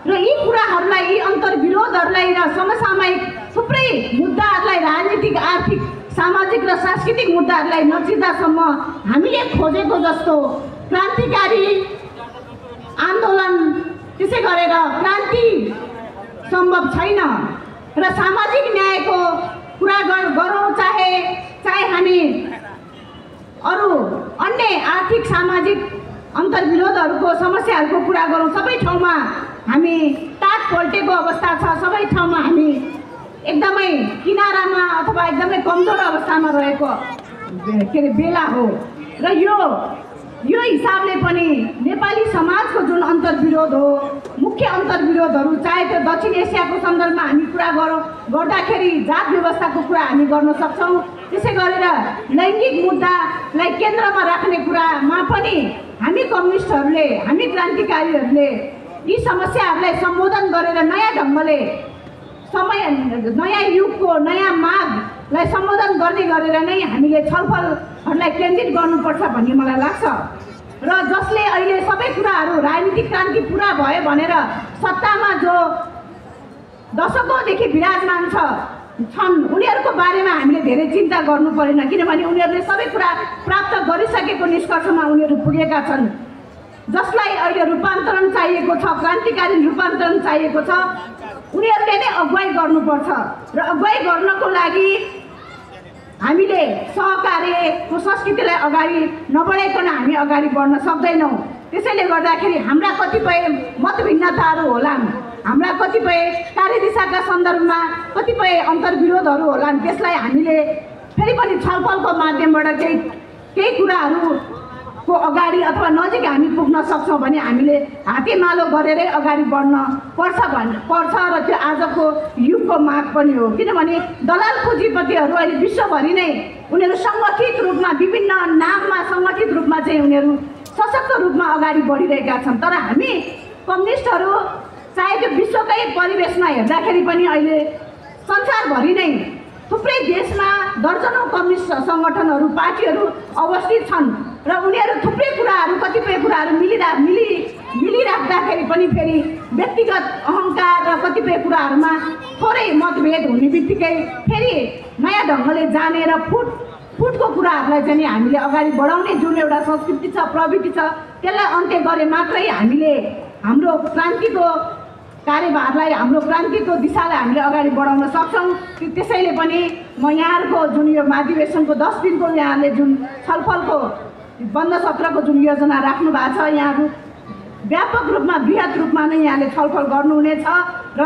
र यी कुराहरूलाई, यी अन्तर्विरोधहरूलाई र समसामयिक थुप्रै मुद्दाहरूलाई, राजनीतिक, आर्थिक, सामाजिक र सांस्कृतिक मुद्दाहरूलाई नचिर्दासम्म हामीले खोजेको जस्तो क्रान्तिकारी आन्दोलन, त्यसै गरेर क्रान्ति सम्भव छैन र सामाजिक न्यायको कुरा गरौँ, चाहे हामी अरू अन्य आर्थिक, सामाजिक अन्तर्विरोधहरूको समस्याहरूको कुरा गरौँ, सबै ठाउँमा हामी टाट पल्टेको अवस्था छ। सबै ठाउँमा हामी एकदमै किनारामा अथवा एकदमै कमजोर अवस्थामा रहेको बेला हो र यो हिसाबले पनि नेपाली समाजको जुन अन्तर्विरोध हो, मुख्य अन्तर्विरोधहरू, चाहे त्यो दक्षिण एसियाको सन्दर्भमा हामी कुरा गर्दाखेरि जात व्यवस्थाको कुरा हामी गर्न सक्छौँ, त्यसै गरेर लैङ्गिक मुद्दालाई केन्द्रमा राख्ने कुरामा पनि हामी कम्युनिस्टहरूले, हामी क्रान्तिकारीहरूले यी समस्याहरूलाई सम्बोधन गरेर नयाँ ढङ्गले नयाँ युगको नयाँ मागलाई सम्बोधन गरेर नै हामीले छलफलहरूलाई केन्द्रित गर्नुपर्छ भन्ने मलाई लाग्छ र जसले अहिले सबै कुराहरू राजनीतिक क्रान्ति पुरा भयो भनेर सत्तामा जो दशकौँदेखि विराजमान छन् उनीहरूको बारेमा हामीले धेरै चिन्ता गर्नु परेन, किनभने उनीहरूले सबै कुरा प्राप्त गरिसकेको निष्कर्षमा उनीहरू पुगेका छन्। जसलाई अहिले रूपान्तरण चाहिएको छ, क्रान्तिकारी रूपान्तरण चाहिएको छ, उनीहरूले नै अगुवाई गर्नुपर्छ र अगुवाई गर्नको लागि हामीले सहकार्यको संस्कृतिलाई अगाडि नबढाइकन हामी अगाडि बढ्न सक्दैनौँ। त्यसैले गर्दाखेरि हाम्रा कतिपय मतभिन्नताहरू होलान्, हाम्रा कतिपय कार्यदिशाका सन्दर्भमा कतिपय अन्तर्विरोधहरू होलान्, त्यसलाई हामीले फेरि पनि छलफलको माध्यमबाट केही कुराहरू को अगाडि अथवा नजिक हामी पुग्न सक्छौँ भने हामीले हातेमालो गरेरै अगाडि बढ्न पर्छ र त्यो आजको युगको माग पनि हो। किनभने दलाल पुँजीपतिहरू अहिले विश्वभरि नै उनीहरू सङ्गठित रूपमा विभिन्न नाममा सङ्गठित रूपमा चाहिँ उनीहरू सशक्त रूपमा अगाडि बढिरहेका छन्। तर हामी कम्युनिस्टहरू चाहे त्यो विश्वकै परिवेशमा हेर्दाखेरि पनि अहिले संसारभरि नै थुप्रै देशमा दर्जनौँ कम्युनिस्ट सङ्गठनहरू पार्टीहरू अवस्थित छन् र उनीहरू थुप्रै कुराहरू कतिपय कुराहरू मिलिराख्दाखेरि पनि फेरि व्यक्तिगत अहङ्कार र कतिपय कुराहरूमा थोरै मतभेद हुने बित्तिकै फेरि नयाँ ढङ्गले जाने र फुटको कुराहरूलाई चाहिँ हामीले अगाडि बढाउने जुन एउटा संस्कृति छ प्रवृत्ति छ त्यसलाई अन्त्य गरे मात्रै हामीले हाम्रो क्रान्तिको कार्यभारलाई हाम्रो क्रान्तिको दिशालाई हामीले अगाडि बढाउन सक्छौँ। त्यसैले पनि म यहाँहरूको जुन यो महाधिवेशनको 10 दिनको यहाँले जुन छलफलको बन्द सत्रको जुन योजना राख्नु भएको छ यहाँहरू व्यापक रूपमा बृहत रूपमा नै यहाँले छलफल गर्नुहुनेछ र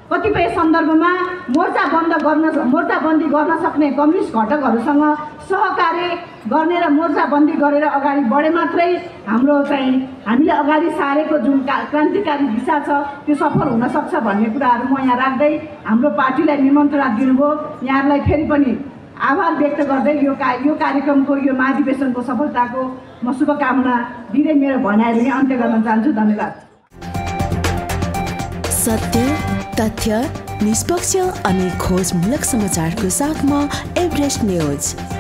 कतिपय सन्दर्भमा मोर्चाबन्दी गर्न सक्ने कम्युनिस्ट घटकहरूसँग सहकार्य गर्ने र मोर्चाबन्दी गरेर अगाडि बढे मात्रै हाम्रो चाहिँ हामीले अगाडि सारेको जुन क्रान्तिकारी दिशा छ त्यो सफल हुन सक्छ भन्ने कुराहरू म यहाँ राख्दै हाम्रो पार्टीलाई निमन्त्रणा दिनुभयो। यहाँहरूलाई फेरि पनि आभार व्यक्त गर्दै यो कार्यक्रमको यो महाधिवेशनको सफलताको म शुभकामना दिँदै मेरो भनाइहरू यहाँ अन्त्य गर्न चाहन्छु। धन्यवाद। सत्य, तथ्य, निष्पक्ष अनि खोजमूलक समाचारको साथमा एभरेस्ट न्यूज।